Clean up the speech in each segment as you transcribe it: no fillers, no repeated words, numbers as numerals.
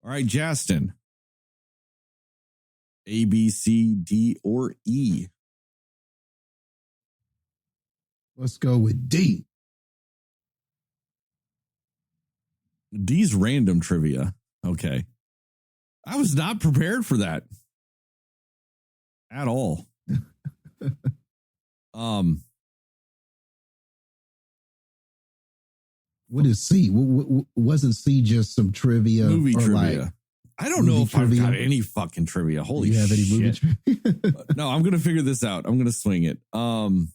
All right, Jastin. A, B, C, D, or E? Let's go with D. D's random trivia. Okay. I was not prepared for that at all. What is C? Wasn't C just some trivia? Movie trivia. Like I don't know if trivia? I've got any fucking trivia. Holy shit. Do you have any movie trivia? No, I'm going to figure this out. I'm going to swing it. Oh,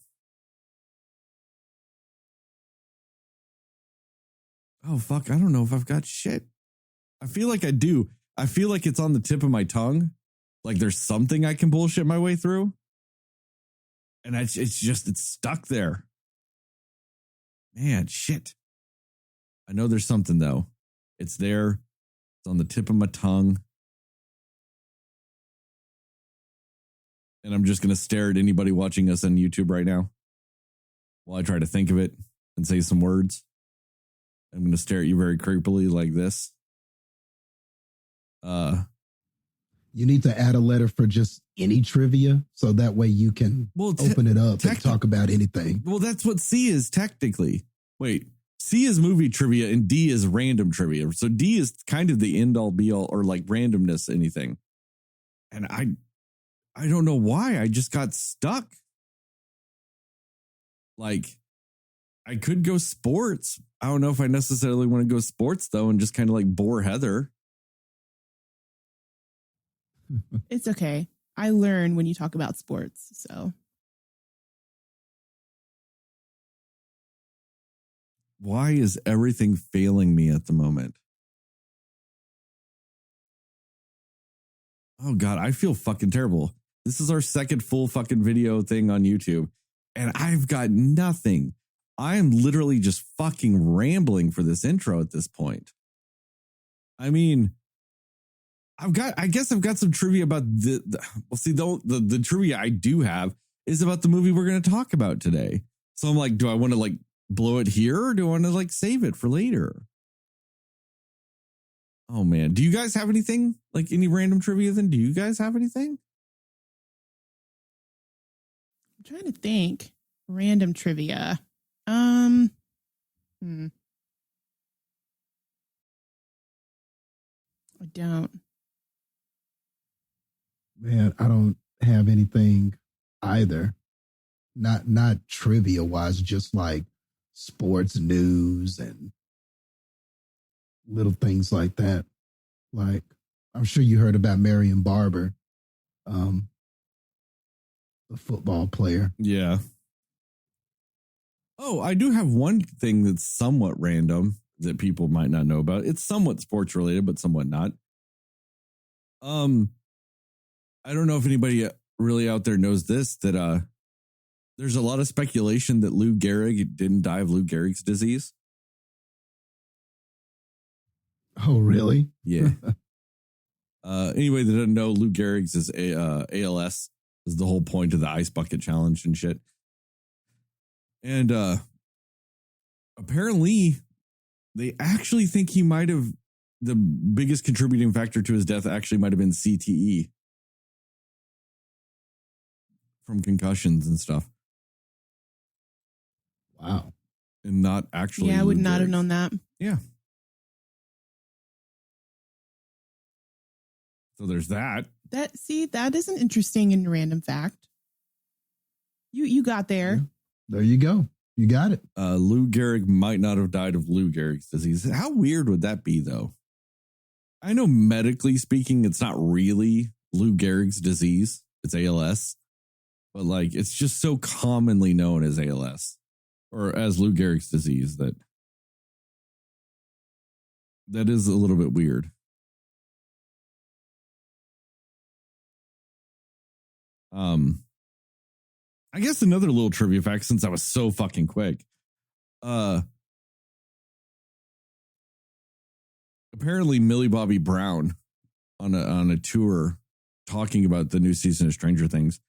fuck. I don't know if I've got shit. I feel like I do. I feel like it's on the tip of my tongue. Like there's something I can bullshit my way through. And it's stuck there. Man, shit. I know there's something though. It's there. It's on the tip of my tongue. And I'm just going to stare at anybody watching us on YouTube right now while I try to think of it and say some words. I'm going to stare at you very creepily like this. You need to add a letter for just any trivia so that way you can open it up and talk about anything. Well, that's what C is technically. Wait, C is movie trivia and D is random trivia. So D is kind of the end all be all or like randomness, anything. And I don't know why I just got stuck. Like I could go sports. I don't know if I necessarily want to go sports though and just kind of like bore Heather. It's okay. I learn when you talk about sports, so. Why is everything failing me at the moment? Oh, God, I feel fucking terrible. This is our second full fucking video thing on YouTube, and I've got nothing. I am literally just fucking rambling for this intro at this point. I mean, I guess I've got some trivia about the trivia I do have is about the movie we're going to talk about today. So I'm like, do I want to like blow it here or do I want to like save it for later? Oh man. Do you guys have anything like any random trivia then? Do you guys have anything? I'm trying to think. Random trivia. I don't. Man, I don't have anything either. Not trivia wise, just like sports news and little things like that. Like I'm sure you heard about Marion Barber, the football player. Yeah. Oh, I do have one thing that's somewhat random that people might not know about. It's somewhat sports related, but somewhat not. I don't know if anybody really out there knows this, that there's a lot of speculation that Lou Gehrig didn't die of Lou Gehrig's disease. Oh, really? Yeah. Anybody that doesn't know, Lou Gehrig's is ALS is the whole point of the ice bucket challenge and shit. And apparently they actually think he might have, the biggest contributing factor to his death actually might have been CTE from concussions and stuff. Wow. And not actually. Yeah, I would not have known that. Yeah. So there's that. That is an interesting and random fact. You got there. Yeah. There you go. You got it. Lou Gehrig might not have died of Lou Gehrig's disease. How weird would that be, though? I know medically speaking, it's not really Lou Gehrig's disease. It's ALS. But like, it's just so commonly known as ALS or as Lou Gehrig's disease that is a little bit weird. I guess another little trivia fact, since I was so fucking quick. Apparently Millie Bobby Brown on a tour talking about the new season of Stranger Things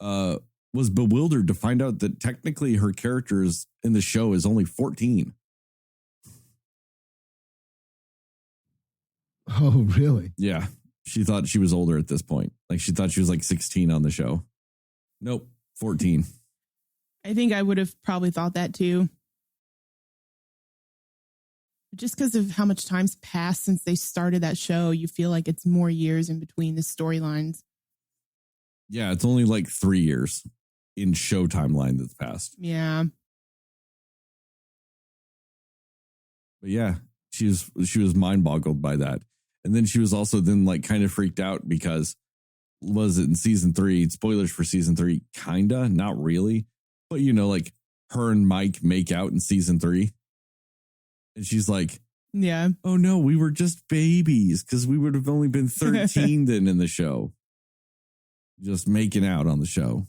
was bewildered to find out that technically her character in the show is only 14. Oh, really? Yeah. She thought she was older at this point. Like she thought she was like 16 on the show. Nope, 14. I think I would have probably thought that too. Just because of how much time's passed since they started that show, you feel like it's more years in between the storylines. Yeah, it's only like 3 years in show timeline that's passed. Yeah. But yeah, she was mind boggled by that. And then she was also then like kind of freaked out because was it in season 3? Spoilers for season 3, kinda, not really. But you know, like her and Mike make out in season 3. And she's like, yeah. Oh no, we were just babies because we would have only been 13 then in the show. Just making out on the show.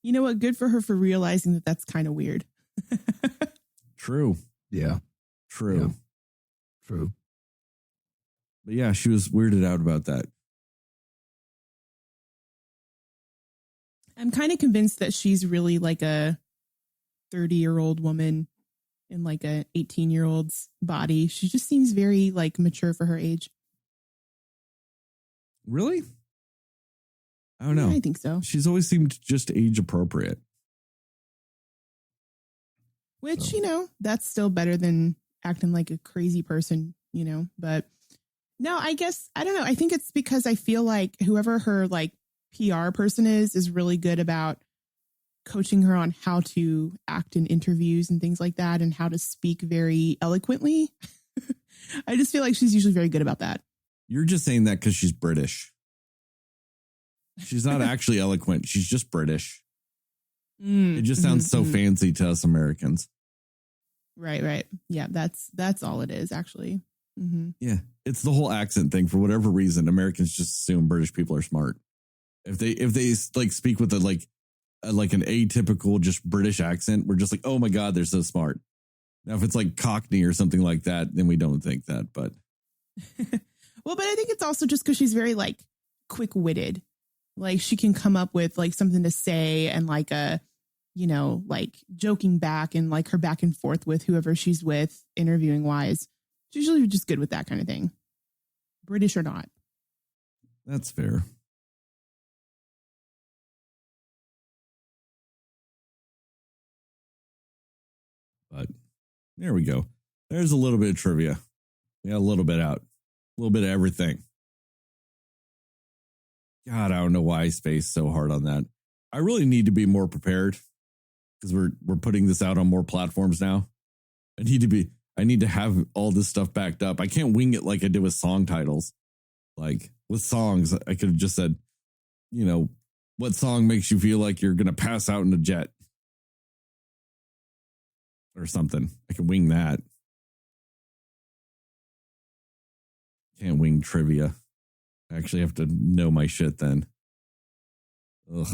You know what? Good for her for realizing that that's kind of weird. True. Yeah. True. Yeah. True. But yeah, she was weirded out about that. I'm kind of convinced that she's really like a 30-year-old woman in like a 18-year-old's body. She just seems very like mature for her age. Really? I don't know. I think so. She's always seemed just age appropriate. Which, you know, that's still better than acting like a crazy person, you know, but no, I guess, I don't know. I think it's because I feel like whoever her like PR person is really good about coaching her on how to act in interviews and things like that and how to speak very eloquently. I just feel like she's usually very good about that. You're just saying that because she's British. She's not actually eloquent. She's just British. It just sounds so fancy to us Americans. Right. Yeah, that's all it is, actually. Mm-hmm. Yeah, it's the whole accent thing. For whatever reason, Americans just assume British people are smart. If they like speak with like an atypical just British accent, we're just like, oh my God, they're so smart. Now, if it's like Cockney or something like that, then we don't think that. But well, but I think it's also just because she's very like quick-witted. Like she can come up with like something to say and like a, you know, like joking back and like her back and forth with whoever she's with interviewing wise. She's usually just good with that kind of thing. British or not. That's fair. But there we go. There's a little bit of trivia. We got a little bit out. A little bit of everything. God, I don't know why I spaced so hard on that. I really need to be more prepared because we're putting this out on more platforms now. I need to have all this stuff backed up. I can't wing it like I did with song titles. Like with songs, I could have just said, you know, what song makes you feel like you're going to pass out in a jet or something. I can wing that. Can't wing trivia. I actually have to know my shit then. Ugh.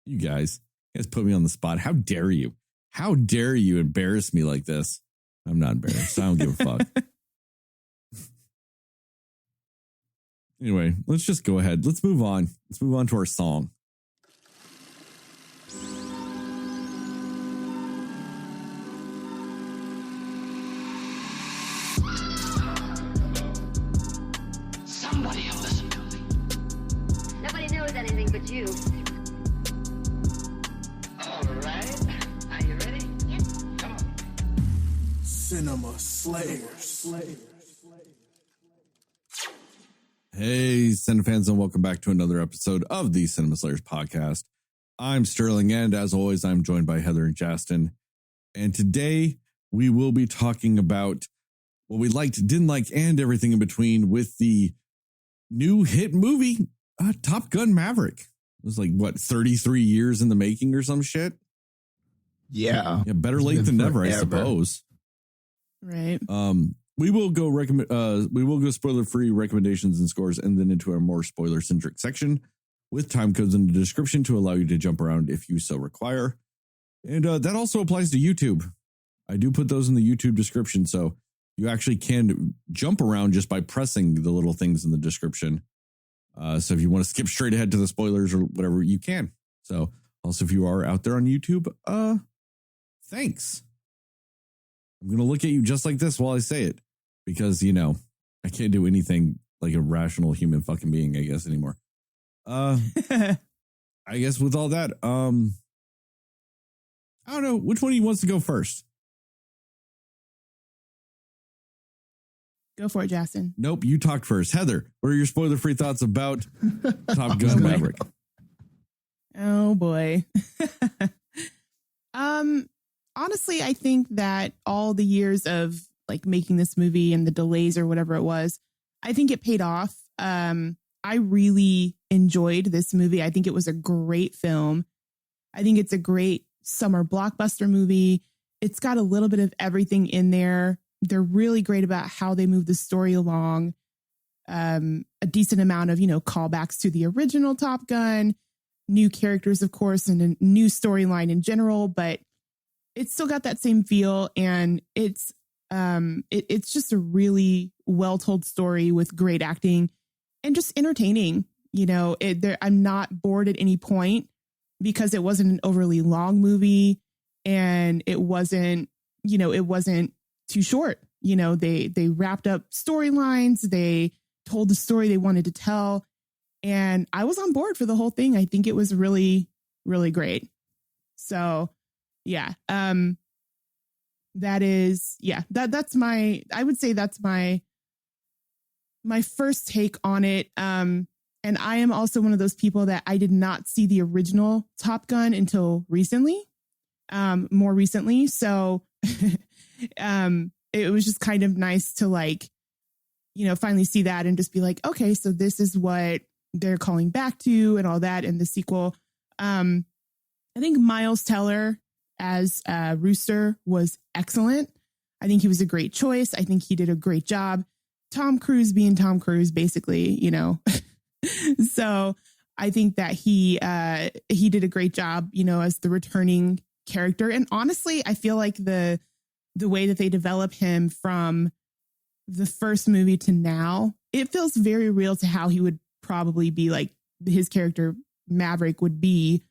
You guys put me on the spot. How dare you? How dare you embarrass me like this? I'm not embarrassed. I don't give a fuck. Anyway, let's just go ahead. Let's move on. Let's move on to our song. Somebody will listen to me. Nobody knows anything but you. All right. Are you ready? Yep. Come on. Cinema Slayers. Hey, Cinefans, and welcome back to another episode of the Cinema Slayers podcast. I'm Sterling, and as always, I'm joined by Heather and Jastin. And today we will be talking about what we liked, didn't like, and everything in between with the new hit movie, Top Gun Maverick. It was like, what, 33 years in the making or some shit? Yeah. Yeah, better late than never, I suppose. Right. We will go spoiler-free recommendations and scores and then into our more spoiler-centric section with time codes in the description to allow you to jump around if you so require. And that also applies to YouTube. I do put those in the YouTube description, so you actually can jump around just by pressing the little things in the description. So if you want to skip straight ahead to the spoilers or whatever, you can. So also, if you are out there on YouTube, thanks. I'm going to look at you just like this while I say it. because, you know, I can't do anything like a rational human fucking being, I guess, anymore. I guess with all that, I don't know. Which one of you wants to go first? Go for it, Jastin. Nope, you talked first. Heather, what are your spoiler-free thoughts about Top Gun Maverick? Oh boy. Honestly, I think that all the years of like making this movie and the delays or whatever it was, I think it paid off. I really enjoyed this movie. I think it was a great film. I think it's a great summer blockbuster movie. It's got a little bit of everything in there. They're really great about how they move the story along. A decent amount of, callbacks to the original Top Gun, new characters, of course, and a new storyline in general, but it's still got that same feel. And it's just a really well-told story with great acting and just entertaining. I'm not bored at any point because it wasn't an overly long movie and it wasn't too short. They wrapped up storylines. They told the story they wanted to tell. And I was on board for the whole thing. I think it was really, really great. So yeah, that's I would say that's my first take on it. And I am also one of those people that I did not see the original Top Gun until recently, more recently. So, it was just kind of nice to finally see that and just be like, okay, so this is what they're calling back to and all that in the sequel. I think Miles Teller as Rooster was excellent. I think he was a great choice. I think he did a great job. Tom Cruise being Tom Cruise, basically, So I think that he did a great job, as the returning character. And honestly, I feel like the way that they develop him from the first movie to now, it feels very real to how he would probably be, like his character Maverick would be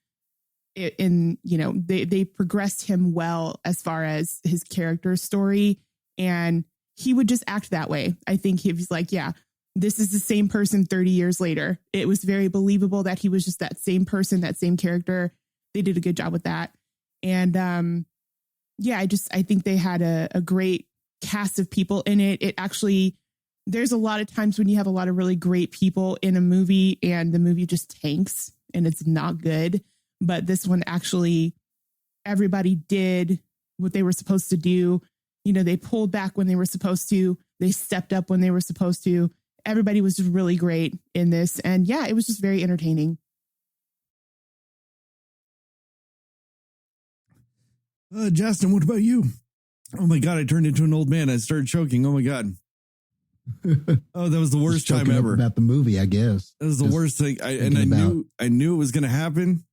they progressed him well as far as his character story, and he would just act that way. I think he was like, yeah, this is the same person 30 years later. It was very believable that he was just that same person, that same character. They did a good job with that. And I think they had a great cast of people in it. It actually, there's a lot of times when you have a lot of really great people in a movie and the movie just tanks and it's not good. But this one actually, everybody did what they were supposed to do. They pulled back when they were supposed to. They stepped up when they were supposed to. Everybody was just really great in this. And yeah, it was just very entertaining. Jastin, what about you? Oh my God, I turned into an old man. I started choking. Oh my God. Oh, that was the worst time ever. About the movie, I guess. That was the worst thing. I knew it was going to happen.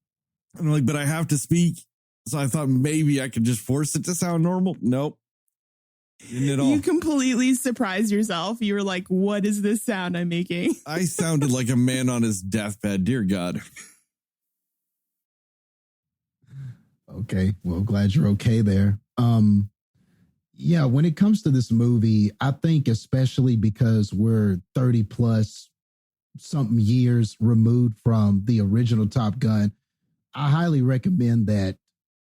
I'm like, but I have to speak. So I thought maybe I could just force it to sound normal. Nope. Didn't at all. You completely surprised yourself. You were like, what is this sound I'm making? I sounded like a man on his deathbed. Dear God. Okay. Well, glad you're okay there. Yeah, when it comes to this movie, I think especially because we're 30 plus something years removed from the original Top Gun, I highly recommend that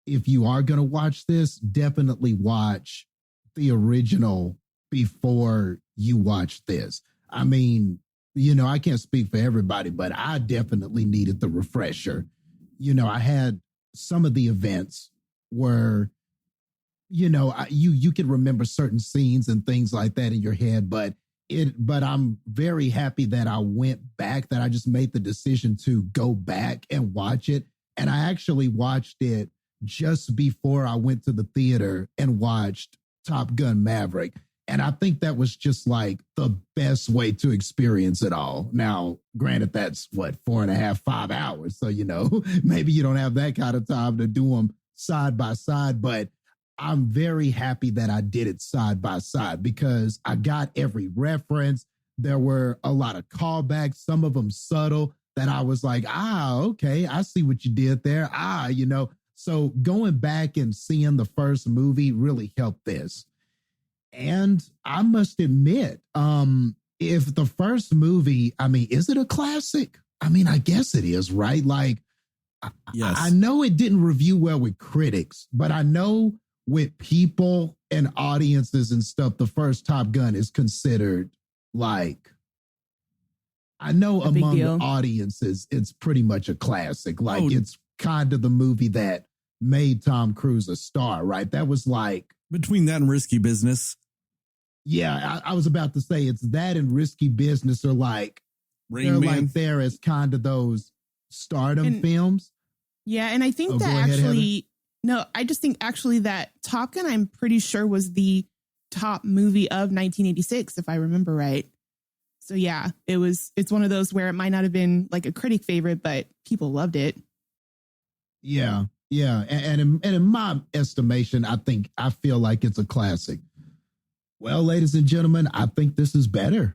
if you are going to watch this, definitely watch the original before you watch this. I mean, I can't speak for everybody, but I definitely needed the refresher. I had some of the events where, you could remember certain scenes and things like that in your head, but I'm very happy that I went back, that I just made the decision to go back and watch it. And I actually watched it just before I went to the theater and watched Top Gun Maverick. And I think that was just like the best way to experience it all. Now, granted, that's 4.5, 5 hours. So, maybe you don't have that kind of time to do them side by side, but I'm very happy that I did it side by side because I got every reference. There were a lot of callbacks, some of them subtle, that I was like, okay, I see what you did there. So going back and seeing the first movie really helped this. And I must admit, if the first movie, I mean, is it a classic? I mean, I guess it is, right? Like, Yes. I know it didn't review well with critics, but I know with people and audiences and stuff, the first Top Gun is considered like, I know A big among the deal. audiences, it's pretty much a classic. Like, Oh. it's kind of the movie that made Tom Cruise a star, right? That was like, Between that and Risky Business, yeah, I was about to say it's that and Risky Business are like, Rain they're Man. like there as kind of those stardom And- films. Yeah, and I think Oh, that go ahead, actually, no, I just think actually that Top Gun, I'm pretty sure was the top movie of 1986, if I remember right. So yeah, it's one of those where it might not have been like a critic favorite, but people loved it. Yeah, yeah, and in my estimation, I feel like it's a classic. Well, ladies and gentlemen, I think this is better.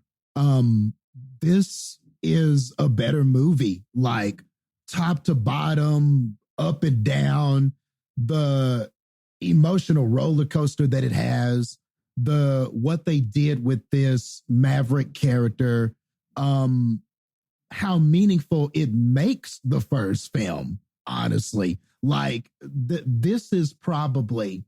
This is a better movie, like top to bottom, up and down, the emotional roller coaster that it has, what they did with this Maverick character, how meaningful it makes the first film. Honestly, like this is probably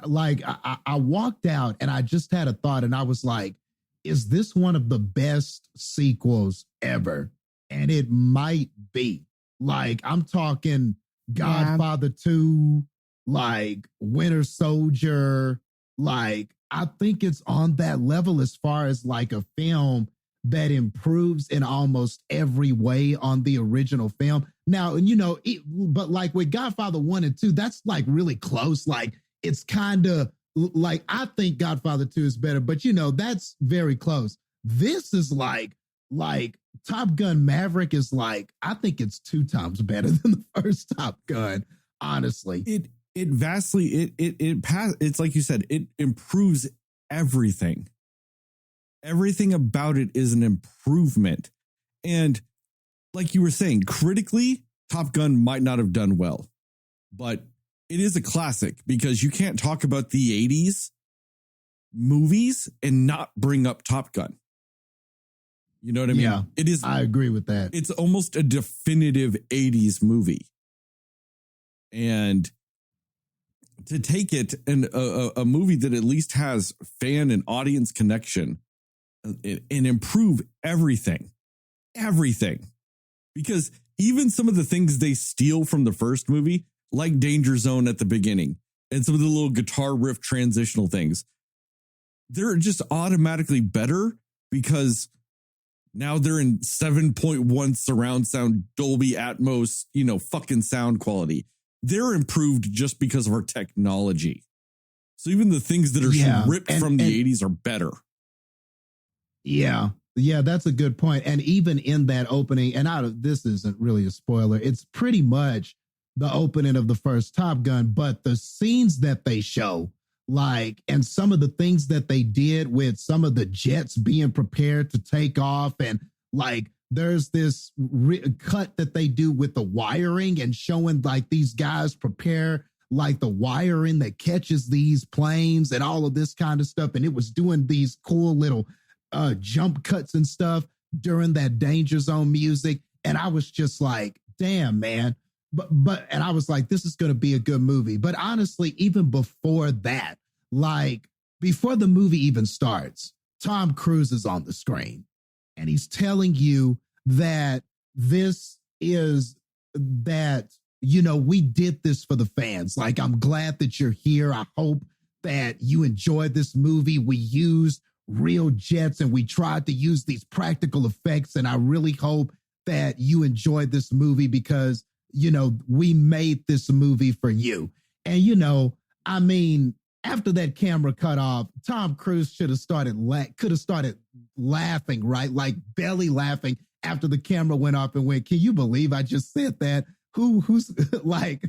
like I walked out and I just had a thought and I was like, is this one of the best sequels ever? And it might be. Like, I'm talking Godfather 2, like Winter Soldier. Like, I think it's on that level as far as like a film that improves in almost every way on the original film. Now, you know, but like with Godfather 1 and 2, that's like really close. Like, it's kind of like, I think Godfather 2 is better, but you know, that's very close. This is like Top Gun Maverick is like, I think it's 2 times better than the first Top Gun, honestly. It vastly it's like you said, it improves everything. Everything about it is an improvement. And like you were saying, critically, Top Gun might not have done well, but it is a classic because you can't talk about the 80s movies and not bring up Top Gun. You know what I mean? Yeah, it is. I agree with that. It's almost a definitive 80s movie. And to take it and a movie that at least has fan and audience connection and improve everything, because even some of the things they steal from the first movie, like Danger Zone at the beginning and some of the little guitar riff transitional things, they're just automatically better because now they're in 7.1 surround sound, Dolby Atmos, you know, fucking sound quality. They're improved just because of our technology. So even the things that are ripped from the 80s are better. Yeah, that's a good point. And even in that opening, and this isn't really a spoiler, it's pretty much the opening of the first Top Gun, but the scenes that they show, like, and some of the things that they did with some of the jets being prepared to take off, and like, there's this cut that they do with the wiring and showing like these guys prepare like the wiring that catches these planes and all of this kind of stuff. And it was doing these cool little jump cuts and stuff during that Danger Zone music. And I was just like, damn, man. And I was like, this is going to be a good movie. But honestly, even before that, like before the movie even starts, Tom Cruise is on the screen and he's telling you that this is that, you know, we did this for the fans. Like, I'm glad that you're here. I hope that you enjoyed this movie. We used real jets and we tried to use these practical effects. And I really hope that you enjoyed this movie because, you know, we made this movie for you. And, you know, I mean, after that camera cut off, Tom Cruise could have started laughing, right? Like belly laughing after the camera went off and went, can you believe I just said that? Who's like,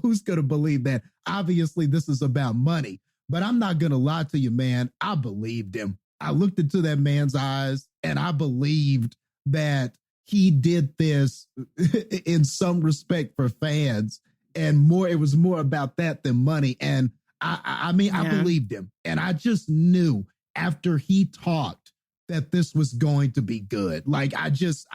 who's going to believe that? Obviously, this is about money, but I'm not going to lie to you, man. I believed him. I looked into that man's eyes and I believed that he did this in some respect for fans and more. It was more about that than money. And I mean, I Yeah. believed him. And I just knew after he talked that this was going to be good. Like, I just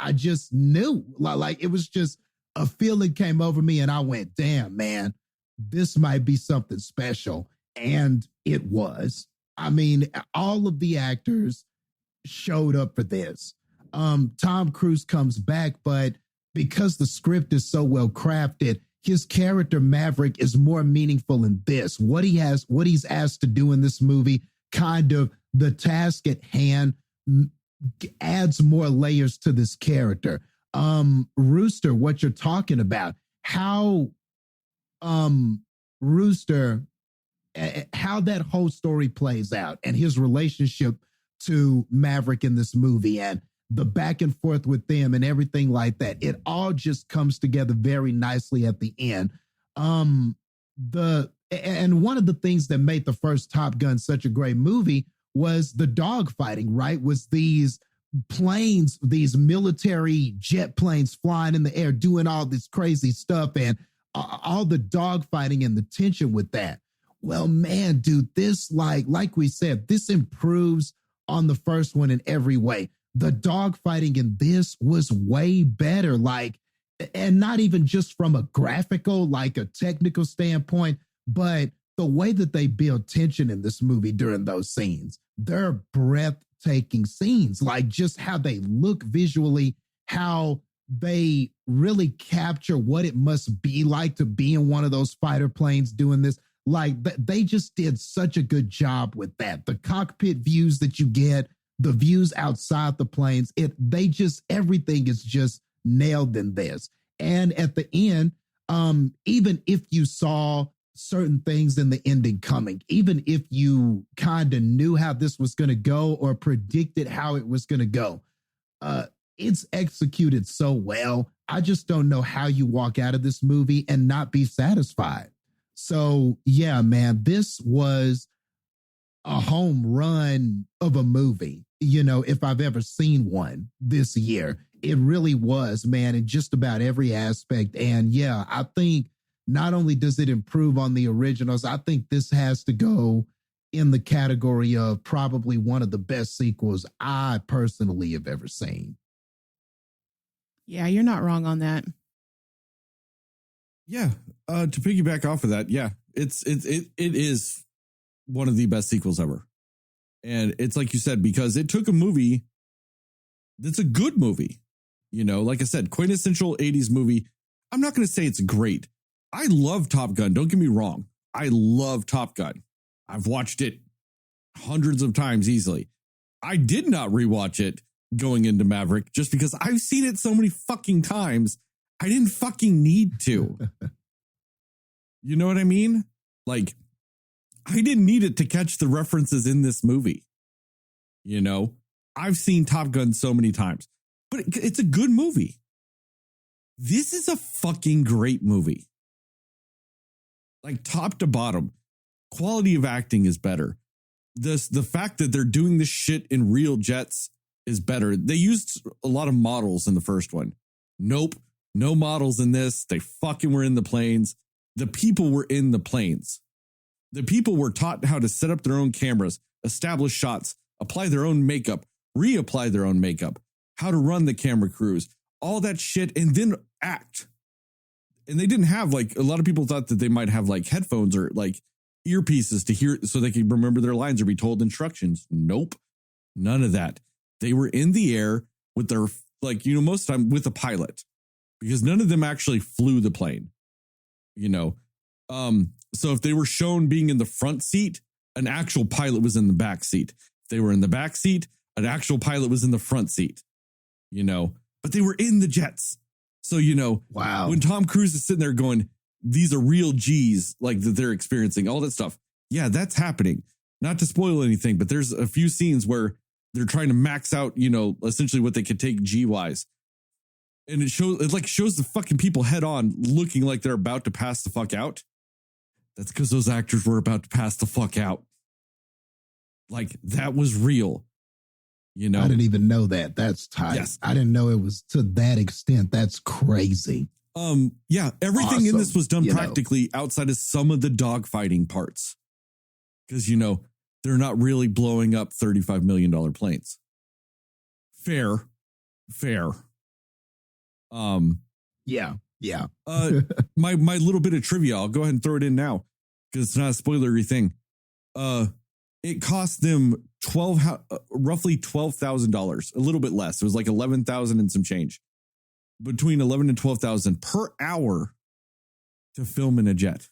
knew. Like, it was just a feeling came over me and I went, damn, man, this might be something special. And it was. I mean, all of the actors showed up for this. Tom Cruise comes back, but because the script is so well crafted, his character Maverick is more meaningful in this. What he's asked to do in this movie, kind of the task at hand, adds more layers to this character. Rooster, what you're talking about, how Rooster, how that whole story plays out and his relationship to Maverick in this movie and the back and forth with them and everything like that. It all just comes together very nicely at the end. And one of the things that made the first Top Gun such a great movie was the dogfighting, right? Was these planes, these military jet planes flying in the air, doing all this crazy stuff and all the dogfighting and the tension with that. Well, man, dude, this like we said, this improves on the first one in every way. The dogfighting in this was way better, and not even just from a graphical, like a technical standpoint, but the way that they build tension in this movie during those scenes. They're breathtaking scenes, like just how they look visually, how they really capture what it must be like to be in one of those fighter planes doing this. Like they just did such a good job with that. The cockpit views that you get, the views outside the planes, everything is just nailed in this. And at the end, even if you saw certain things in the ending coming, even if you kind of knew how this was going to go or predicted how it was going to go, it's executed so well. I just don't know how you walk out of this movie and not be satisfied. So yeah, man, this was a home run of a movie, if I've ever seen one this year. It really was, man, in just about every aspect. And yeah, I think not only does it improve on the originals, I think this has to go in the category of probably one of the best sequels I personally have ever seen. Yeah, you're not wrong on that. Yeah. To piggyback off of that, yeah, it is one of the best sequels ever. And it's like you said, because it took a movie that's a good movie. Like I said, quintessential 80s movie. I'm not going to say it's great. I love Top Gun. Don't get me wrong. I love Top Gun. I've watched it hundreds of times easily. I did not rewatch it going into Maverick just because I've seen it so many fucking times. I didn't fucking need to. You know what I mean? Like, I didn't need it to catch the references in this movie. I've seen Top Gun so many times, but it's a good movie. This is a fucking great movie. Like top to bottom, quality of acting is better. The fact that they're doing this shit in real jets is better. They used a lot of models in the first one. Nope. No models in this. They fucking were in the planes. The people were in the planes. The people were taught how to set up their own cameras, establish shots, apply their own makeup, reapply their own makeup, how to run the camera crews, all that shit, and then act. And they didn't have, like, a lot of people thought that they might have like headphones or like earpieces to hear so they could remember their lines or be told instructions. Nope. None of that. They were in the air with their, like, most of the time with a pilot, because none of them actually flew the plane, So if they were shown being in the front seat, an actual pilot was in the back seat. If they were in the back seat, an actual pilot was in the front seat, but they were in the jets. So, wow. When Tom Cruise is sitting there going, these are real G's, like that they're experiencing, all that stuff. Yeah, that's happening. Not to spoil anything, but there's a few scenes where they're trying to max out, essentially what they could take G wise. And it shows the fucking people head on looking like they're about to pass the fuck out. That's because those actors were about to pass the fuck out. Like, that was real. I didn't even know that. That's tight. Yes. I didn't know it was to that extent. That's crazy. Yeah, everything in this was done practically outside of some of the dogfighting parts. because, you know, they're not really blowing up $35 million planes. Fair. Yeah. My little bit of trivia, I'll go ahead and throw it in now because it's not a spoilery thing. It cost them roughly $12,000, a little bit less. It was like 11,000 and some change, between 11 and 12,000 per hour to film in a jet.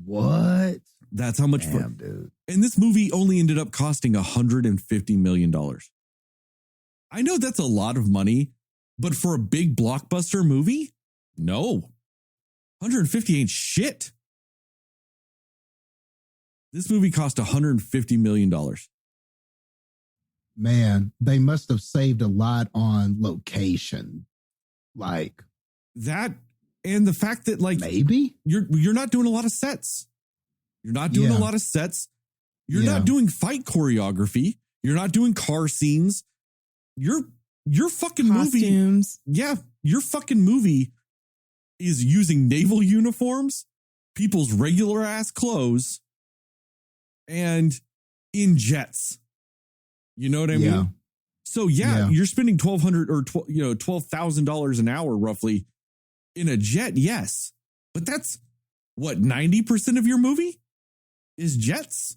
What? That's how much. Damn, dude. And this movie only ended up costing $150 million. I know that's a lot of money, but for a big blockbuster movie, no. 150 ain't shit. This movie cost $150 million. Man, they must have saved a lot on location. Like that, and the fact that like maybe you're not doing a lot of sets. You're not doing a lot of sets. You're not doing fight choreography. You're not doing car scenes. Your fucking Costumes. movie. Yeah, your fucking movie is using naval uniforms, people's regular ass clothes, and in jets. You know what I mean? So you're spending $1,200 or $12,000 an hour roughly in a jet. Yes, but that's what 90% of your movie is jets.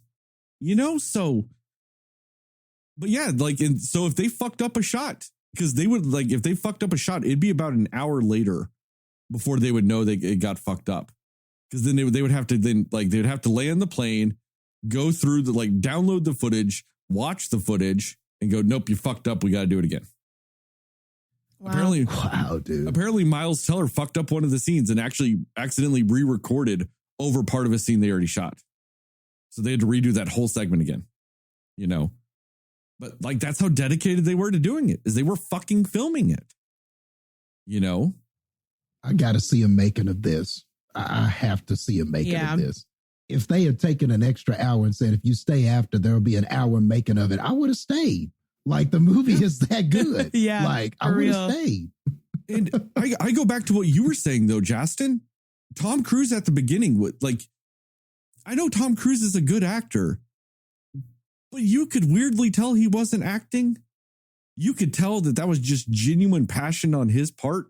You know, so. But yeah, like, and so if they fucked up a shot, because they would like if they fucked up a shot, it'd be about an hour later before they would know it got fucked up. Because then they would have to they'd have to land the plane, go through download the footage, watch the footage, and go, nope, you fucked up. We got to do it again. Wow. Apparently Miles Teller fucked up one of the scenes and actually accidentally re-recorded over part of a scene they already shot. So they had to redo that whole segment again, you know. But like, that's how dedicated they were to doing it, is they were fucking filming it, you know. I got to see a making of this. I have to see a making of this. If they had taken an extra hour and said, if you stay after, there'll be an hour making of it, I would have stayed. Like, the movie is that good. Like, I would have stayed. And I go back to what you were saying, though, Jastin. Tom Cruise at the beginning, I know Tom Cruise is a good actor, but you could weirdly tell he wasn't acting. You could tell that was just genuine passion on his part.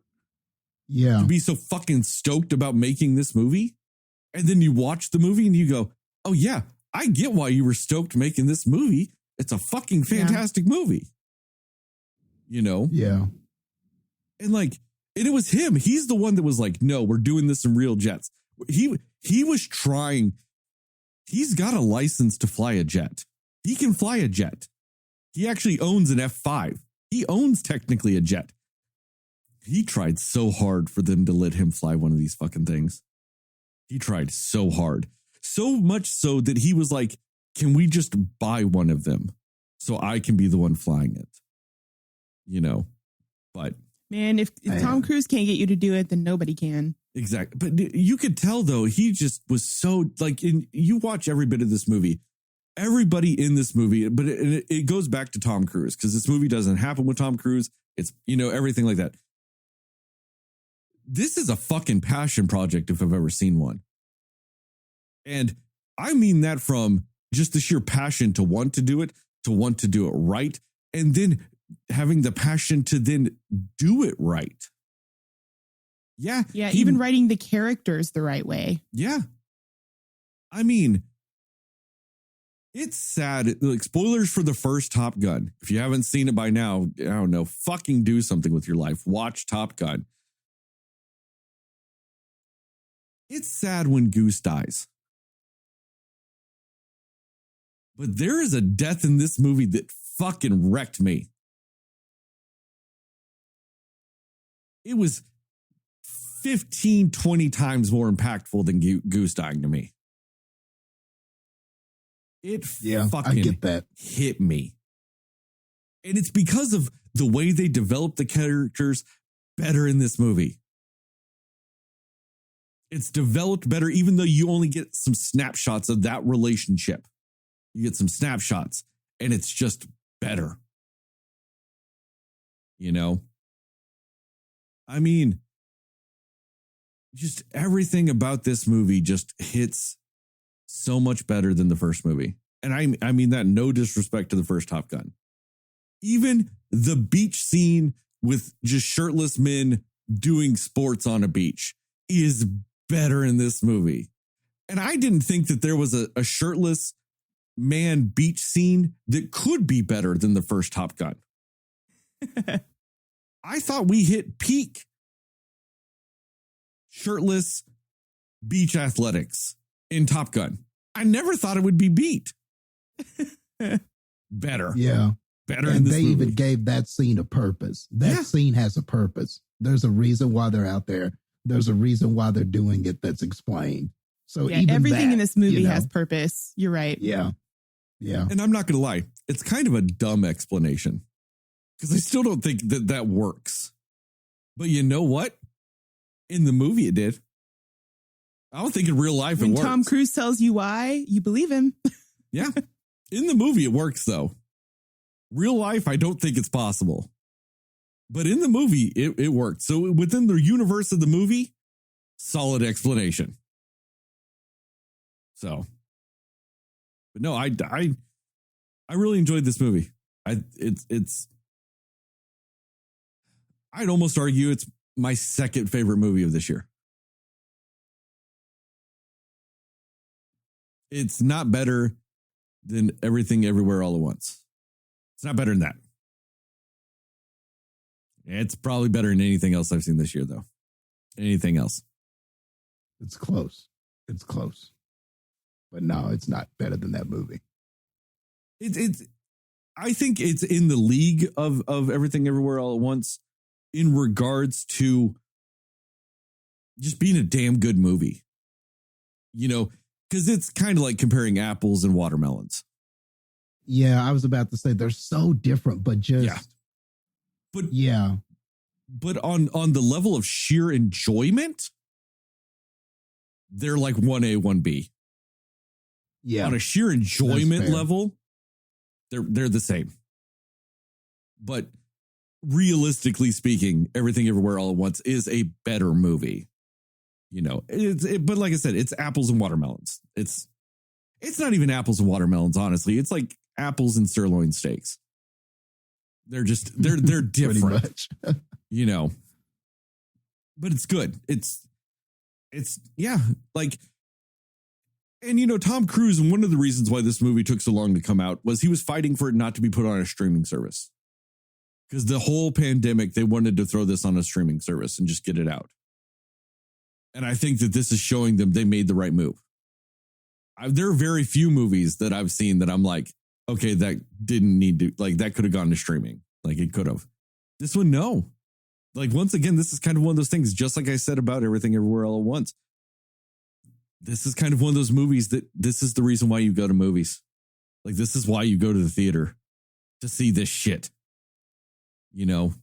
Yeah. To be so fucking stoked about making this movie. And then you watch the movie and you go, oh yeah, I get why you were stoked making this movie. It's a fucking fantastic movie. You know? Yeah. And and it was him. He's the one that was like, no, we're doing this in real jets. He was trying. He's got a license to fly a jet. He can fly a jet. He actually owns an F5. He owns technically a jet. He tried so hard for them to let him fly one of these fucking things. He tried so hard. So much so that he was like, can we just buy one of them so I can be the one flying it? You know, but. Man, if Tom Cruise can't get you to do it, then nobody can. Exactly. But you could tell, though, he just was so you watch every bit of this movie. Everybody in this movie, but it goes back to Tom Cruise, because this movie doesn't happen with Tom Cruise. It's, everything like that. This is a fucking passion project if I've ever seen one. And I mean that from just the sheer passion to want to do it right. And then having the passion to then do it right. Yeah. Yeah. Even writing the characters the right way. Yeah. I mean, it's sad. Spoilers for the first Top Gun. If you haven't seen it by now, I don't know, fucking do something with your life. Watch Top Gun. It's sad when Goose dies. But there is a death in this movie that fucking wrecked me. It was 15, 20 times more impactful than Goose dying to me. It fucking I get that. Hit me. And it's because of the way they developed the characters better in this movie. It's developed better, even though you only get some snapshots of that relationship. You get some snapshots, and it's just better. You know? I mean, just everything about this movie just hits so much better than the first movie. And I mean that no disrespect to the first Top Gun. Even the beach scene with just shirtless men doing sports on a beach is better in this movie. And I didn't think that there was a shirtless man beach scene that could be better than the first Top Gun. I thought we hit peak shirtless beach athletics in Top Gun. I never thought it would be beat. Better. Yeah. Better And in this they movie. even gave that scene a purpose. That scene has a purpose. There's a reason why they're out there. There's a reason why they're doing it that's explained. So Yeah, even everything that, in this movie you know, has purpose. You're right. Yeah. Yeah. And I'm not going to lie, it's kind of a dumb explanation because I still don't think that that works. But you know what? In the movie, it did. I don't think in real life When it works. Tom Cruise tells you why, you believe him. Yeah. In the movie, it works, though. Real life, I don't think it's possible. But in the movie, it worked. So within the universe of the movie, solid explanation. So, but no, I really enjoyed this movie. I'd almost argue it's my second favorite movie of this year. It's not better than Everything Everywhere All at Once. It's not better than that. It's probably better than anything else I've seen this year, though. Anything else? It's close. It's close. But no, it's not better than that movie. I think it's in the league of Everything Everywhere All at Once in regards to just being a damn good movie. You know, because it's kind of like comparing apples and watermelons. Yeah, I was about to say they're so different, but just Yeah. But yeah. But on the level of sheer enjoyment, they're like 1A, 1B. Yeah. On a sheer enjoyment fair. level, they're the same. But realistically speaking, Everything Everywhere All at Once is a better movie. You know, but like I said, it's apples and watermelons. It's not even apples and watermelons, honestly. It's like apples and sirloin steaks. They're just they're different. Pretty much. You know, but it's good. It's yeah, like, and you know, Tom Cruise, and one of the reasons why this movie took so long to come out was he was fighting for it not to be put on a streaming service. Because the whole pandemic, they wanted to throw this on a streaming service and just get it out. And I think that this is showing them they made the right move. There are very few movies that I've seen that I'm like, okay, that didn't need to, like, that could have gone to streaming. Like, it could have. This one, no. Like, once again, this is kind of one of those things, just like I said about Everything Everywhere All at Once. This is kind of one of those movies that this is the reason why you go to movies. Like, this is why you go to the theater, to see this shit. You know?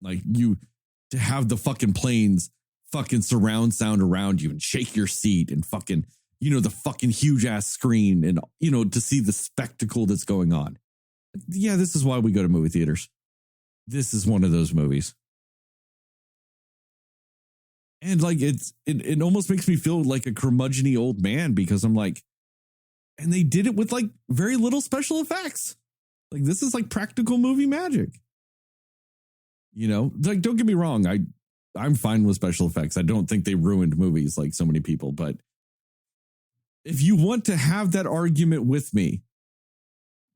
Like, to have the fucking planes fucking surround sound around you and shake your seat and fucking, you know, the fucking huge ass screen and, you know, to see the spectacle that's going on. Yeah, this is why we go to movie theaters. This is one of those movies. And like, it almost makes me feel like a curmudgeon-y old man because I'm like, and they did it with like very little special effects. Like, this is like practical movie magic. You know, like, don't get me wrong. I'm fine with special effects. I don't think they ruined movies like so many people, but if you want to have that argument with me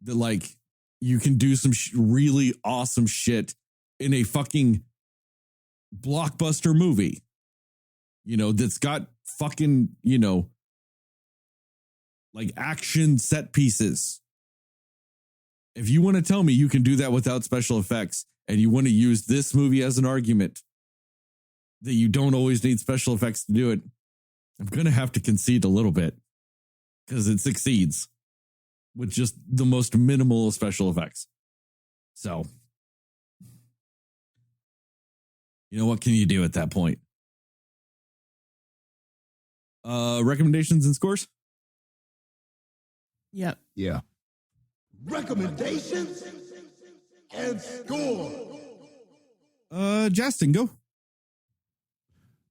that like you can do some really awesome shit in a fucking blockbuster movie, you know, that's got fucking, you know, like action set pieces. If you want to tell me you can do that without special effects and you want to use this movie as an argument that you don't always need special effects to do it, I'm going to have to concede a little bit because it succeeds with just the most minimal of special effects. So, you know, what can you do at that point? Recommendations and scores? Yep. Yeah. Recommendations and score. Jastin, go.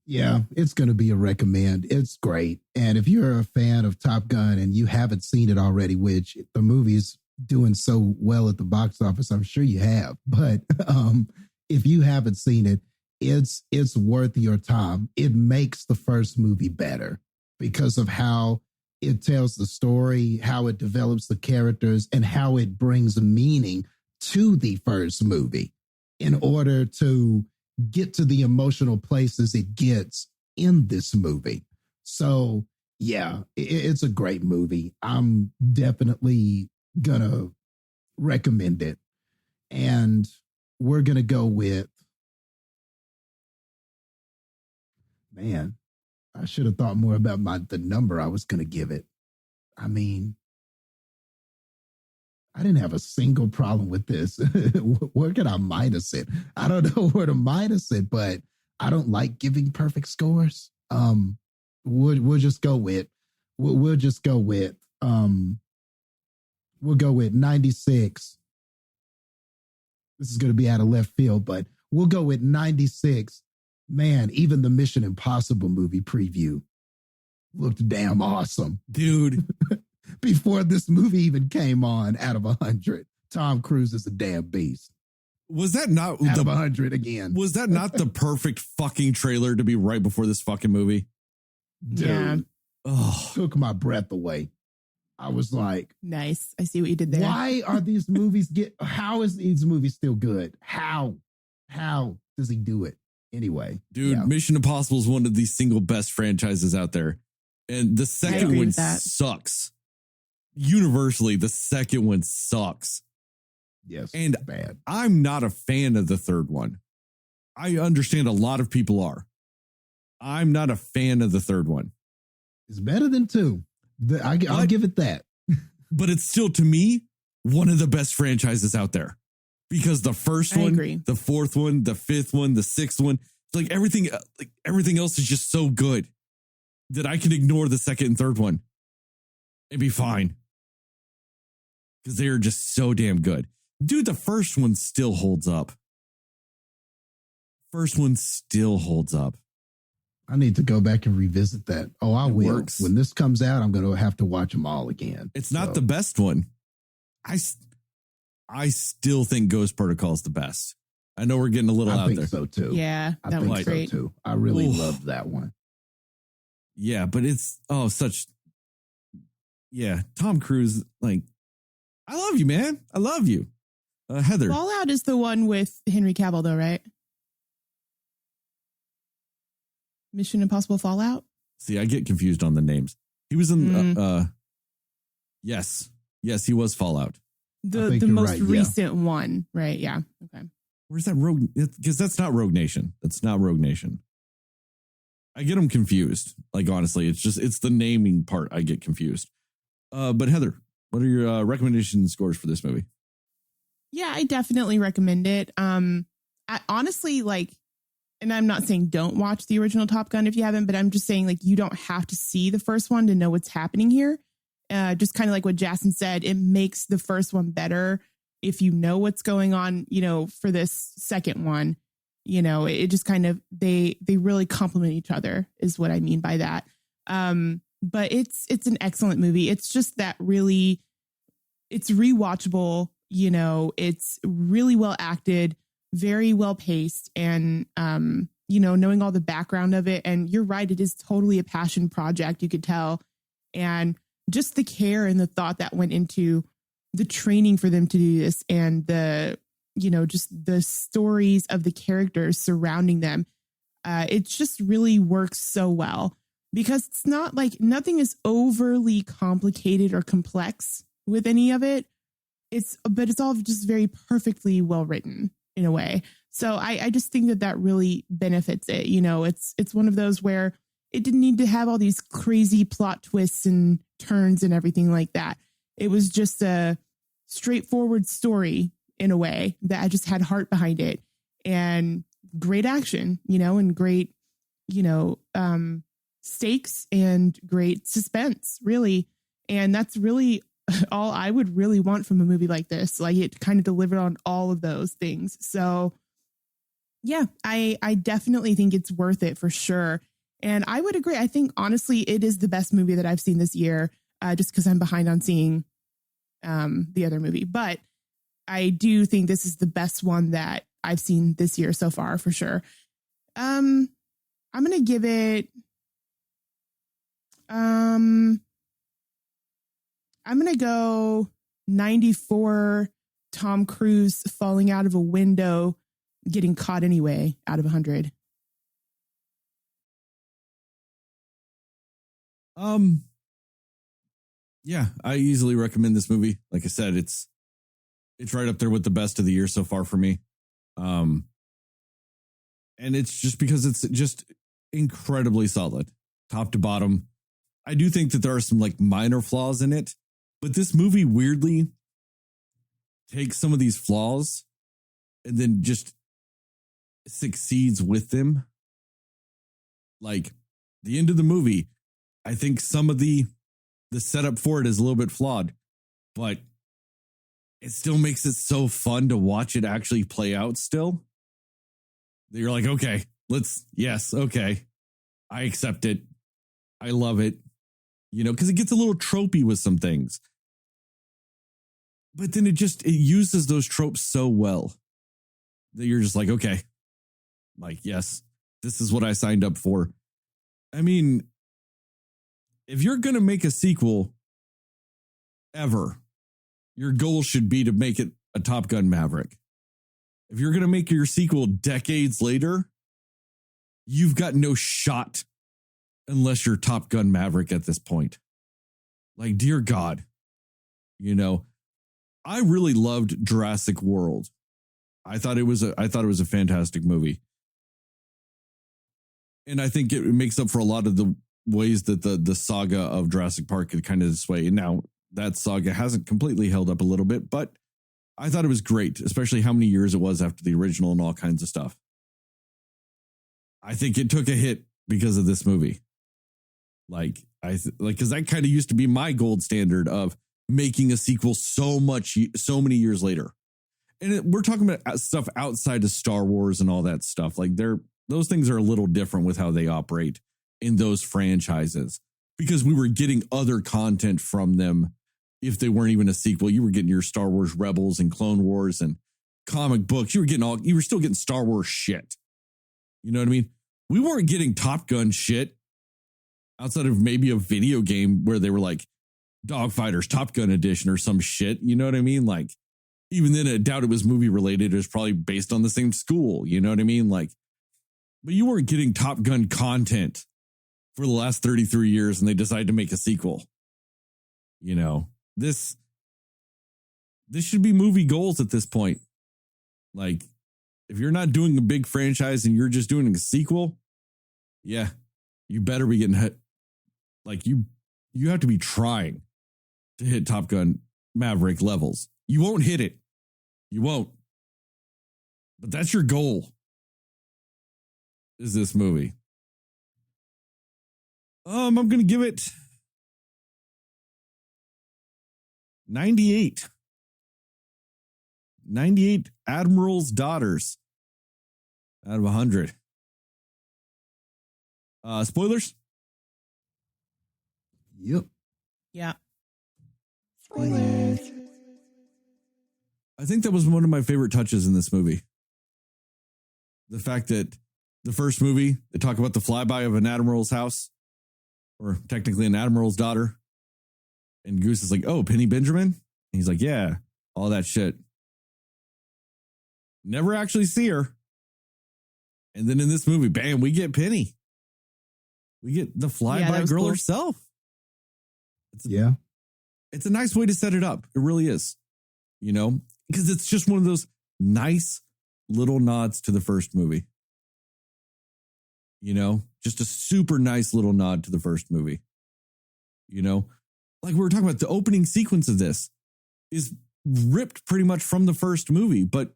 Yeah, it's going to be a recommend. It's great. And if you're a fan of Top Gun and you haven't seen it already, which the movie's doing so well at the box office, I'm sure you have. But if you haven't seen it, it's worth your time. It makes the first movie better because of how it tells the story, how it develops the characters, and how it brings meaning to the first movie in order to get to the emotional places it gets in this movie. So, yeah, it's a great movie. I'm definitely gonna recommend it. And we're gonna go with, man, I should have thought more about the number I was gonna give it. I mean, I didn't have a single problem with this. Where could I minus it? I don't know where to minus it, but I don't like giving perfect scores. We'll just go with we'll just go with we'll go with 96. This is going to be out of left field, but we'll go with 96. Man, even the Mission Impossible movie preview looked damn awesome, Dude. before this movie even came on. Out of 100, Tom Cruise is a damn beast. Was that not Out of 100 again. Was that not the perfect fucking trailer to be right before this fucking movie? Dude, Yeah. Oh, took my breath away. I was like, Nice. I see what you did there. why are these movies how is these movies still good? How does he do it? Anyway, dude, yeah. Mission Impossible is one of the single best franchises out there. And the second agree one with that. sucks. Universally, the second one sucks. Yes, And bad. I'm not a fan of the third one. I understand a lot of people are. I'm not a fan of the third one. It's better than 2. I'll What? give it that. But it's still, to me, one of the best franchises out there. Because the first I one, agree. the fourth one, the fifth one, the sixth one, like everything else is just so good that I can ignore the second and third one and be fine. Because they are just so damn good. Dude, the first one still holds up. First one still holds up. I need to go back and revisit that. Oh, I It will. works. When this comes out, I'm going to have to watch them all again. It's not So, the best one. I still think Ghost Protocol is the best. I know we're getting a little I out think there. so too. Yeah, I that think was so great. too. I really Oof. loved that one. Yeah, but it's such. Yeah, Tom Cruise. Like, I love you, man. I love you, Heather. Fallout is the one with Henry Cavill, though, right? Mission Impossible Fallout. See, I get confused on the names. He was in. Yes, he was Fallout. I The think you're most right, yeah. recent one, right? Yeah. Okay. Where's that Rogue? Because that's not Rogue Nation. That's not Rogue Nation. I get them confused. Like, honestly, it's the naming part I get confused. But Heather, what are your recommendation scores for this movie? Yeah, I definitely recommend it. Honestly, like, and I'm not saying don't watch the original Top Gun if you haven't, but I'm just saying, like, you don't have to see the first one to know what's happening here. Just kind of like what Jastin said, it makes the first one better if you know what's going on, for this second one. It just kind of, they really complement each other is what I mean by that. But it's an excellent movie. It's just that really, it's rewatchable. It's really well acted, very well paced, and knowing all the background of it. And you're right, it is totally a passion project, you could tell. And just the care and the thought that went into the training for them to do this, and the just the stories of the characters surrounding them. It just really works so well, because it's not like, nothing is overly complicated or complex with any of it. But it's all just very perfectly well written in a way. So I just think that really benefits it. It's one of those where it didn't need to have all these crazy plot twists and turns and everything like that. It was just a straightforward story in a way that just had heart behind it, and great action, and great, stakes and great suspense, really. And that's really all I would really want from a movie like this. Like, it kind of delivered on all of those things. So Yeah, I definitely think it's worth it for sure. And I would agree. I think honestly, it is the best movie that I've seen this year, just because I'm behind on seeing the other movie. But I do think this is the best one that I've seen this year so far for sure. I'm gonna give it. I'm gonna go 94. Tom Cruise falling out of a window, getting caught anyway, out of 100. Yeah, I easily recommend this movie. Like I said, it's right up there with the best of the year so far for me. And it's just because it's just incredibly solid, top to bottom. I do think that there are some like minor flaws in it, but this movie weirdly takes some of these flaws and then just succeeds with them. Like the end of the movie, I think some of the setup for it is a little bit flawed, but it still makes it so fun to watch it actually play out still. You're like, okay, okay. I accept it. I love it. You know, because it gets a little tropey with some things. But then it uses those tropes so well that you're just like, okay, like, yes, this is what I signed up for. I mean, if you're going to make a sequel ever, your goal should be to make it a Top Gun Maverick. If you're going to make your sequel decades later, you've got no shot unless you're Top Gun Maverick at this point. Like, dear God, you know, I really loved Jurassic World. I thought it was a fantastic movie. And I think it makes up for a lot of the ways that the saga of Jurassic Park could kind of sway. And now that saga hasn't completely held up a little bit, but I thought it was great, especially how many years it was after the original and all kinds of stuff. I think it took a hit because of this movie. Because that kind of used to be my gold standard of making a sequel so many years later. And we're talking about stuff outside of Star Wars and all that stuff. Like those things are a little different with how they operate in those franchises because we were getting other content from them. If they weren't even a sequel, you were getting your Star Wars Rebels and Clone Wars and comic books. You were still getting Star Wars shit. You know what I mean? We weren't getting Top Gun shit outside of maybe a video game where they were like Dogfighters Top Gun edition or some shit. You know what I mean? Like, even then I doubt it was movie related. It was probably based on the same school. You know what I mean? Like, but you weren't getting Top Gun content for the last 33 years and they decided to make a sequel. You know, this should be movie goals at this point. Like, if you're not doing a big franchise and you're just doing a sequel, yeah, you better be getting hit. Like, you have to be trying to hit Top Gun Maverick levels. You won't hit it. You won't. But that's your goal. Is this movie? I'm going to give it 98. 98 Admiral's Daughters out of 100. Spoilers? Yep. Yeah. Spoilers. I think that was one of my favorite touches in this movie. The fact that the first movie, they talk about the flyby of an admiral's house, or technically an admiral's daughter. And Goose is like, oh, Penny Benjamin? And he's like, yeah, all that shit. Never actually see her. And then in this movie, bam, we get Penny. We get the flyby girl herself. It's a nice way to set it up. It really is. You know, because it's just one of those nice little nods to the first movie. You know, just a super nice little nod to the first movie. You know, like we were talking about, the opening sequence of this is ripped pretty much from the first movie, but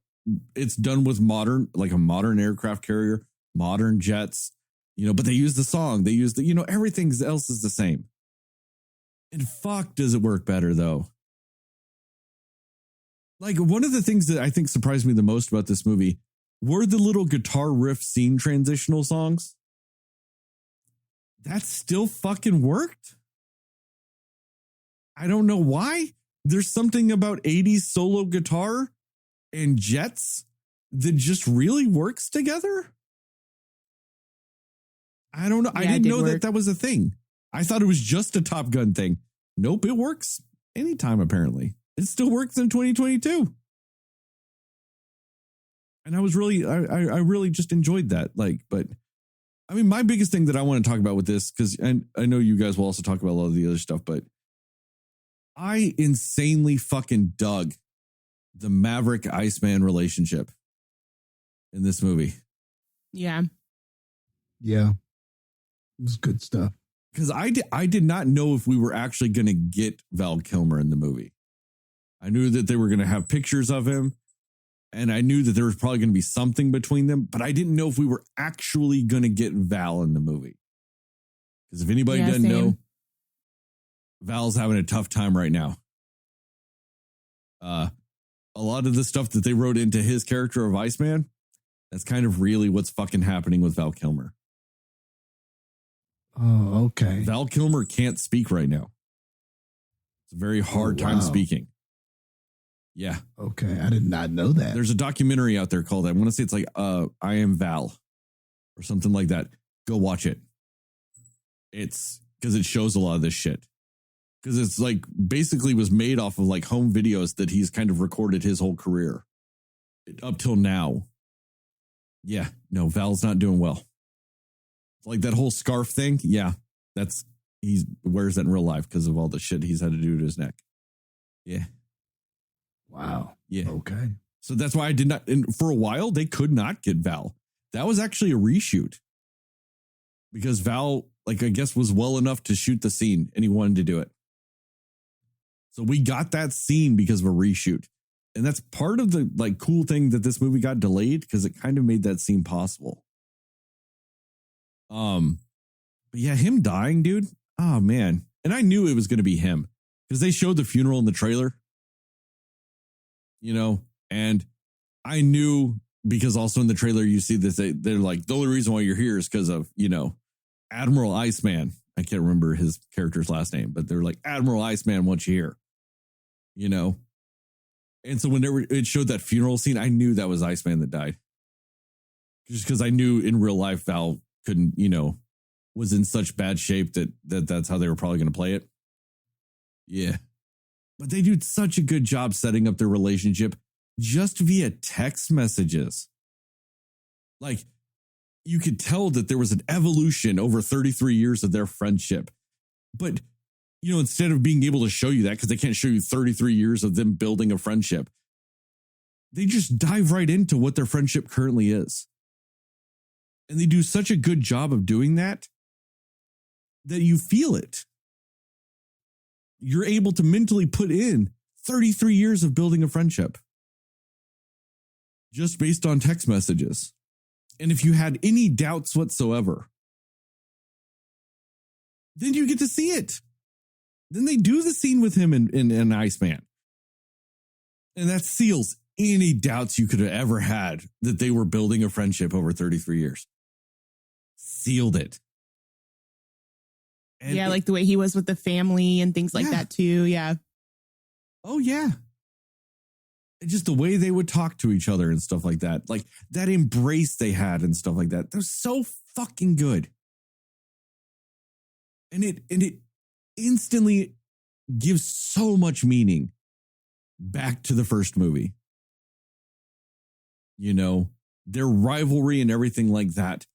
it's done with a modern aircraft carrier, modern jets, you know, but they use the song, they use the, you know, everything else is the same. And fuck, does it work better though? Like, one of the things that I think surprised me the most about this movie were the little guitar riff scene transitional songs. That still fucking worked. I don't know why. There's something about 80s solo guitar and jets that just really works together. I don't know. Yeah, I didn't know work. that was a thing. I thought it was just a Top Gun thing. Nope, it works anytime, apparently. It still works in 2022. And I was really, I really just enjoyed that. Like, but I mean, my biggest thing that I want to talk about with this, because I know you guys will also talk about a lot of the other stuff, but I insanely fucking dug the Maverick Iceman relationship in this movie. Yeah. Yeah. It was good stuff. Because I did not know if we were actually going to get Val Kilmer in the movie. I knew that they were going to have pictures of him, and I knew that there was probably going to be something between them, but I didn't know if we were actually going to get Val in the movie. Because if anybody doesn't know, Val's having a tough time right now. A lot of the stuff that they wrote into his character of Iceman, that's kind of really what's fucking happening with Val Kilmer. Oh, okay. Val Kilmer can't speak right now. It's a very hard time speaking. Yeah. Okay. I did not know that. There's a documentary out there called, I want to say it's like I Am Val or something like that. Go watch it. It's because it shows a lot of this shit. Because it's like basically was made off of like home videos that he's kind of recorded his whole career up till now. Yeah. No, Val's not doing well. Like that whole scarf thing. Yeah. He wears that in real life because of all the shit he's had to do to his neck. Yeah. Wow. Yeah. Okay. So that's why I did not, and for a while, they could not get Val. That was actually a reshoot. Because Val, like, I guess was well enough to shoot the scene and he wanted to do it. So we got that scene because of a reshoot. And that's part of the like cool thing that this movie got delayed because it kind of made that scene possible. But yeah, him dying, dude. Oh man. And I knew it was going to be him because they showed the funeral in the trailer. You know, and I knew because also in the trailer, you see this, they're like, the only reason why you're here is because of, you know, Admiral Iceman. I can't remember his character's last name, but they're like, Admiral Iceman wants you here, you know? And so whenever it showed that funeral scene, I knew that was Iceman that died. Just because I knew in real life, Val couldn't, you know, was in such bad shape that's how they were probably going to play it. Yeah. But they do such a good job setting up their relationship just via text messages. Like, you could tell that there was an evolution over 33 years of their friendship. But, you know, instead of being able to show you that, because they can't show you 33 years of them building a friendship, they just dive right into what their friendship currently is. And they do such a good job of doing that you feel it. You're able to mentally put in 33 years of building a friendship just based on text messages. And if you had any doubts whatsoever, then you get to see it. Then they do the scene with him in Iceman. And that seals any doubts you could have ever had that they were building a friendship over 33 years. Sealed it. And yeah, like the way he was with the family and things like that too. Yeah. Oh, yeah. And just the way they would talk to each other and stuff like that. Like that embrace they had and stuff like that. They're so fucking good. And it instantly gives so much meaning back to the first movie. You know, their rivalry and everything like that.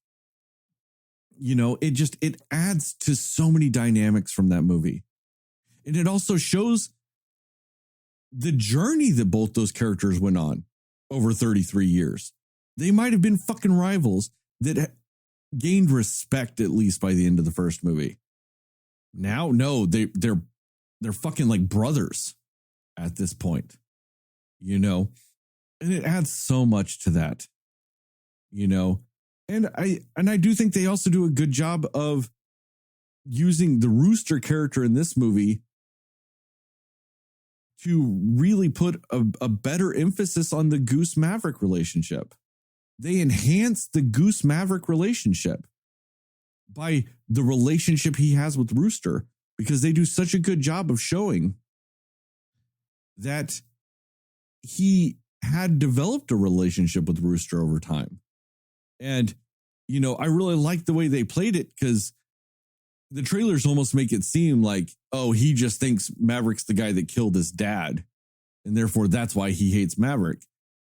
You know, it adds to so many dynamics from that movie. And it also shows the journey that both those characters went on over 33 years. They might have been fucking rivals that gained respect at least by the end of the first movie. Now, no, they're fucking like brothers at this point, you know, and it adds so much to that, you know. And I do think they also do a good job of using the Rooster character in this movie to really put a better emphasis on the Goose Maverick relationship. they enhanced the Goose Maverick relationship by the relationship he has with Rooster, because they do such a good job of showing that he had developed a relationship with Rooster over time. And, I really like the way they played it, because the trailers almost make it seem like, oh, he just thinks Maverick's the guy that killed his dad, and therefore that's why he hates Maverick.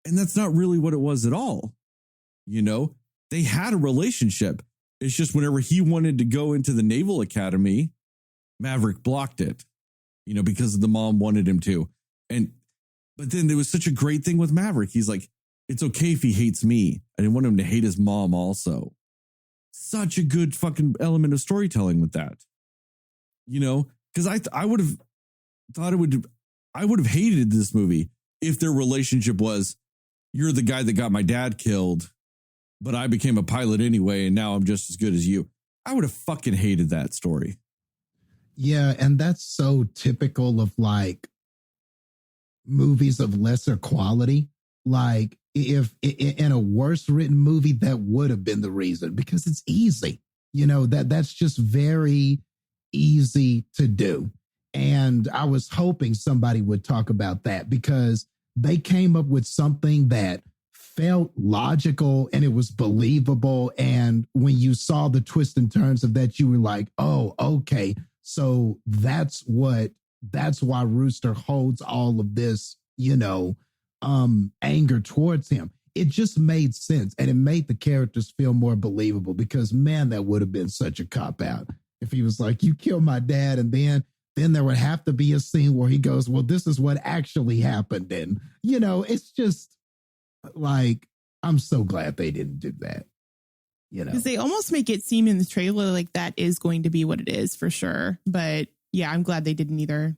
And that's not really what it was at all. They had a relationship. It's just whenever he wanted to go into the Naval Academy, Maverick blocked it, because the mom wanted him to. But then there was such a great thing with Maverick. He's like, it's okay if he hates me. I didn't want him to hate his mom also. Such a good fucking element of storytelling with that. Because I would have thought I would have hated this movie if their relationship was, you're the guy that got my dad killed, but I became a pilot anyway, and now I'm just as good as you. I would have fucking hated that story. Yeah, and that's so typical of like movies of lesser quality. Like if in a worse written movie, that would have been the reason, because it's easy. That's just very easy to do. And I was hoping somebody would talk about that, because they came up with something that felt logical and it was believable. And when you saw the twists and turns of that, you were like, oh, okay. So that's why Rooster holds all of this, anger towards him. It just made sense, and it made the characters feel more believable, because man, that would have been such a cop out if he was like, you killed my dad, and then there would have to be a scene where he goes, well, this is what actually happened. And, it's just like, I'm so glad they didn't do that. Because they almost make it seem in the trailer like that is going to be what it is for sure. But yeah, I'm glad they didn't either.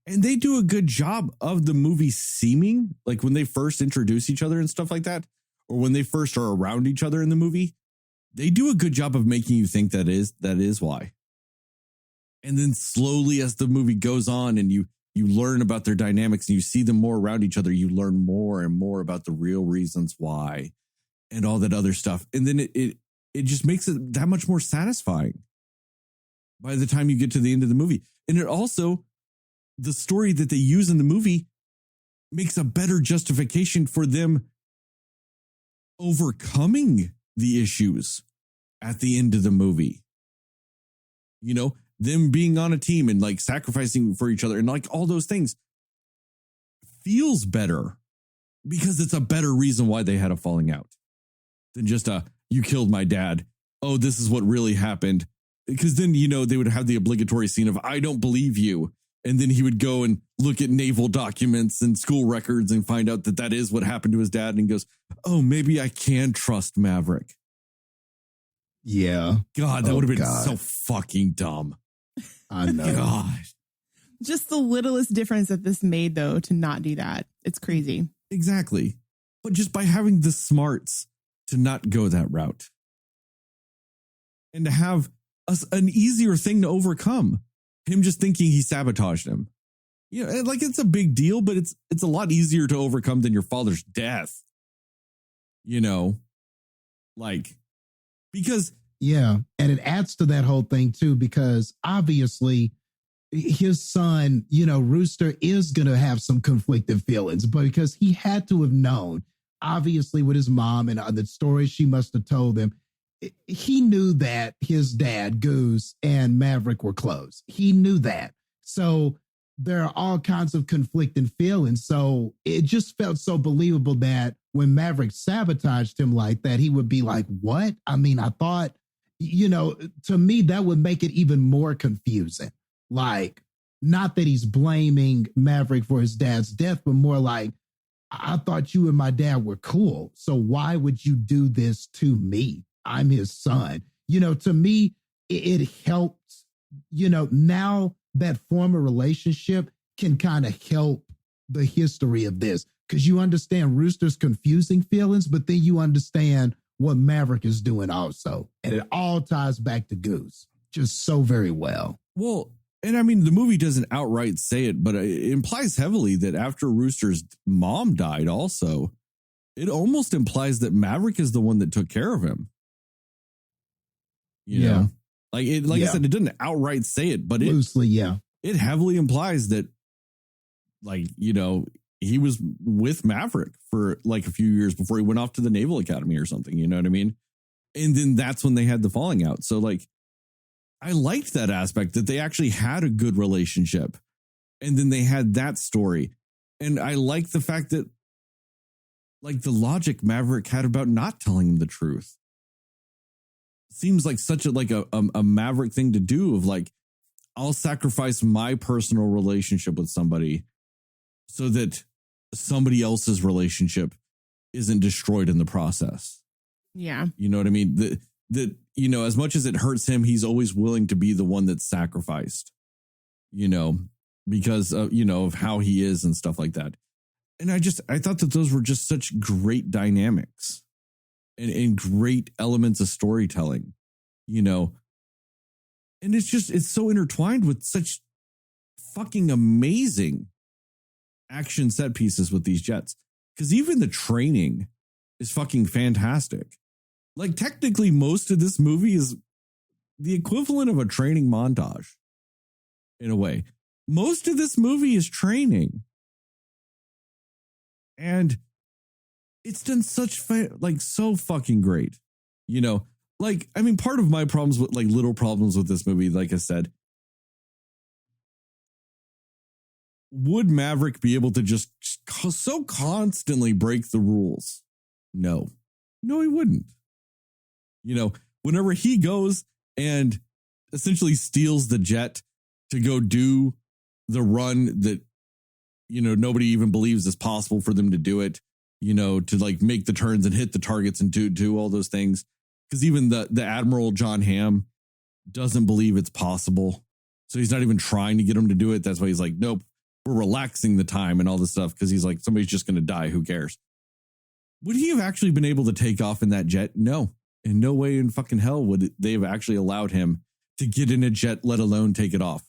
And they do a good job of the movie seeming like when they first introduce each other and stuff like that, or when they first are around each other in the movie, they do a good job of making you think that is why. And then slowly as the movie goes on and you learn about their dynamics and you see them more around each other, you learn more and more about the real reasons why and all that other stuff. And then it just makes it that much more satisfying by the time you get to the end of the movie. And it also, the story that they use in the movie makes a better justification for them overcoming the issues at the end of the movie. Them being on a team and like sacrificing for each other and like all those things feels better because it's a better reason why they had a falling out than just you killed my dad. Oh, this is what really happened. Because then, they would have the obligatory scene of, I don't believe you. And then he would go and look at naval documents and school records and find out that is what happened to his dad. And goes, oh, maybe I can trust Maverick. Yeah. God, that would have been so fucking dumb. I know. God. Just the littlest difference that this made, though, to not do that. It's crazy. Exactly. But just by having the smarts to not go that route and to have an easier thing to overcome. Him just thinking he sabotaged him. Like it's a big deal, but it's a lot easier to overcome than your father's death. Because. Yeah. And it adds to that whole thing too, because obviously his son, Rooster is going to have some conflicted feelings, but because he had to have known, obviously with his mom and the stories she must have told him, he knew that his dad, Goose, and Maverick were close. He knew that. So there are all kinds of conflicting feelings. So it just felt so believable that when Maverick sabotaged him like that, he would be like, what? I mean, I thought, to me, that would make it even more confusing. Like, not that he's blaming Maverick for his dad's death, but more like, I thought you and my dad were cool. So why would you do this to me? I'm his son. To me, it helps, now that former relationship can kind of help the history of this, because you understand Rooster's confusing feelings, but then you understand what Maverick is doing also. And it all ties back to Goose just so very well. Well, and I mean, the movie doesn't outright say it, but it implies heavily that after Rooster's mom died also, it almost implies that Maverick is the one that took care of him. You know, like I said, it didn't outright say it, but loosely, it heavily implies that, like, you know, he was with Maverick for like a few years before he went off to the Naval Academy or something. You know what I mean? And then that's when they had the falling out. So like, I liked that aspect that they actually had a good relationship. And then they had that story. And I like the fact that, like, the logic Maverick had about not telling him the truth seems like such a Maverick thing to do, of like, I'll sacrifice my personal relationship with somebody so that somebody else's relationship isn't destroyed in the process. Yeah. You know what I mean? That, you know, as much as it hurts him, he's always willing to be the one that's sacrificed, you know, because of, you know, of how he is and stuff like that. And I thought that those were just such great dynamics and great elements of storytelling, you know, and it's so intertwined with such fucking amazing action set pieces with these jets. Because even the training is fucking fantastic. Like, technically, most of this movie is the equivalent of a training montage in a way. Most of this movie is training. And it's done so fucking great. You know, like, I mean, part of my problems with, like, little problems with this movie, like I said, would Maverick be able to just so constantly break the rules? No, he wouldn't. You know, whenever he goes and essentially steals the jet to go do the run that, you know, nobody even believes is possible for them to do it, you know, to like make the turns and hit the targets and do all those things. Because even the Admiral John Hamm doesn't believe it's possible. So he's not even trying to get him to do it. That's why he's like, nope, we're relaxing the time and all this stuff. Because he's like, somebody's just going to die. Who cares? Would he have actually been able to take off in that jet? No. In no way in fucking hell would they have actually allowed him to get in a jet, let alone take it off.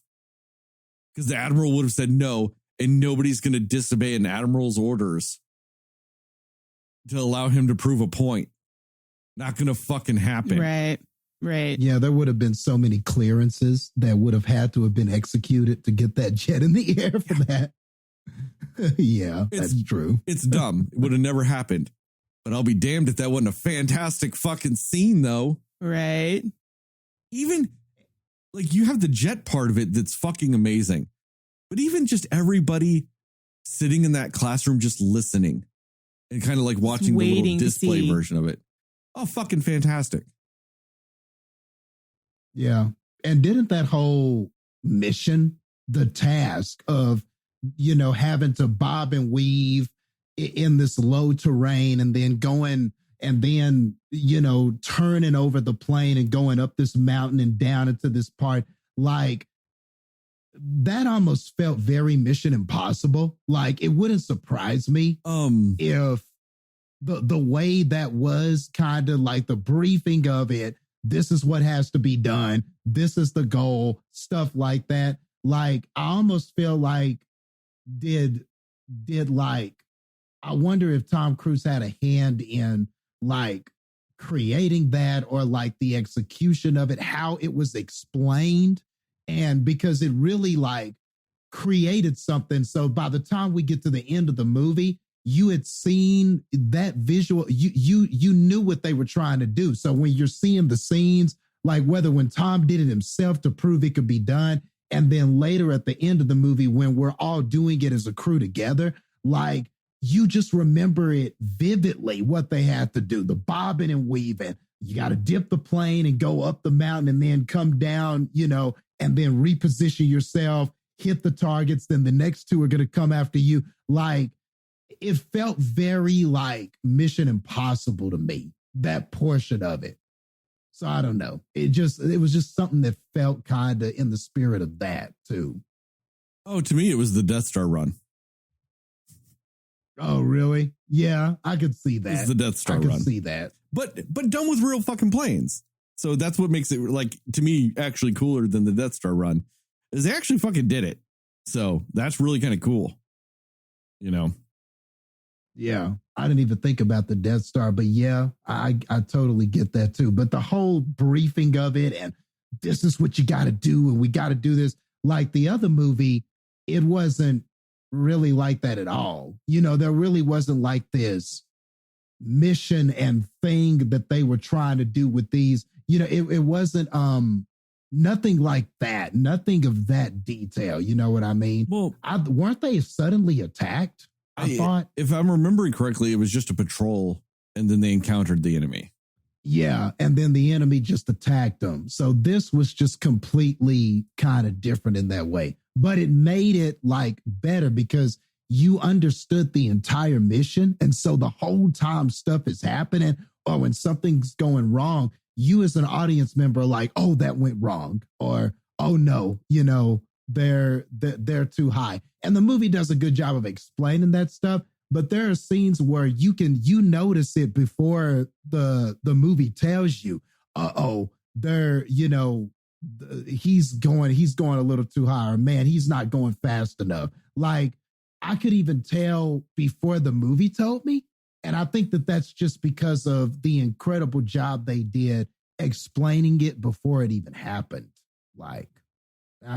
Because the Admiral would have said no, and nobody's going to disobey an Admiral's orders to allow him to prove a point. Not going to fucking happen. Right. Yeah, there would have been so many clearances that would have had to have been executed to get that jet in the air for that. Yeah, that's true. It's dumb. It would have never happened. But I'll be damned if that wasn't a fantastic fucking scene, though. Right. Even, like, you have the jet part of it that's fucking amazing. But even just everybody sitting in that classroom just listening and kind of like watching the little display version of it. Oh, fucking fantastic. Yeah. And didn't that whole mission, the task of, you know, having to bob and weave in this low terrain and then going and then, you know, turning over the plane and going up this mountain and down into this part, like, that almost felt very Mission Impossible. Like, it wouldn't surprise me if the way that was kind of like the briefing of it, this is what has to be done, this is the goal, stuff like that. Like, I almost feel like did like, I wonder if Tom Cruise had a hand in like creating that or like the execution of it, how it was explained. And because it really like created something. So by the time we get to the end of the movie, you had seen that visual, you knew what they were trying to do. So when you're seeing the scenes, like whether when Tom did it himself to prove it could be done, and then later at the end of the movie, when we're all doing it as a crew together, like you just remember it vividly, what they had to do, the bobbing and weaving. You got to dip the plane and go up the mountain and then come down, you know, and then reposition yourself, hit the targets. Then the next two are going to come after you. Like, it felt very like Mission Impossible to me, that portion of it. So I don't know. It was just something that felt kind of in the spirit of that too. Oh, to me, it was the Death Star run. Oh, really? Yeah, I could see that. It's the Death Star run. I could see that. But done with real fucking planes. So that's what makes it, like, to me, actually cooler than the Death Star run, is they actually fucking did it. So that's really kind of cool. You know? Yeah. I didn't even think about the Death Star, but yeah, I totally get that too. But the whole briefing of it and this is what you got to do and we got to do this. Like the other movie, it wasn't really like that at all. There really wasn't like this mission and thing that they were trying to do with these. It wasn't nothing like that, nothing of that detail. You know what I mean? Well, weren't they suddenly attacked? I thought, if I'm remembering correctly, it was just a patrol and then they encountered the enemy. Yeah. And then the enemy just attacked them. So this was just completely kind of different in that way, but it made it like better because you understood the entire mission. And so the whole time stuff is happening or when something's going wrong, you as an audience member are like, oh, that went wrong, or, oh no, they're too high. And the movie does a good job of explaining that stuff. But there are scenes where you notice it before the movie tells you, he's going a little too high, or man, he's not going fast enough. Like I could even tell before the movie told me. And I think that that's just because of the incredible job they did explaining it before it even happened. Like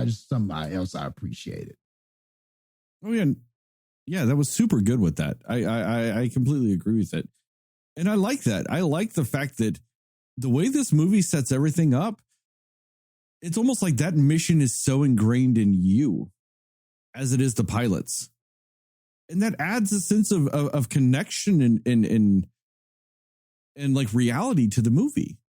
somebody else I appreciated. Oh yeah. Yeah, that was super good with that. I completely agree with it. And I like that. I like the fact that the way this movie sets everything up, it's almost like that mission is so ingrained in you as it is the pilots. And that adds a sense of connection and like reality to the movie.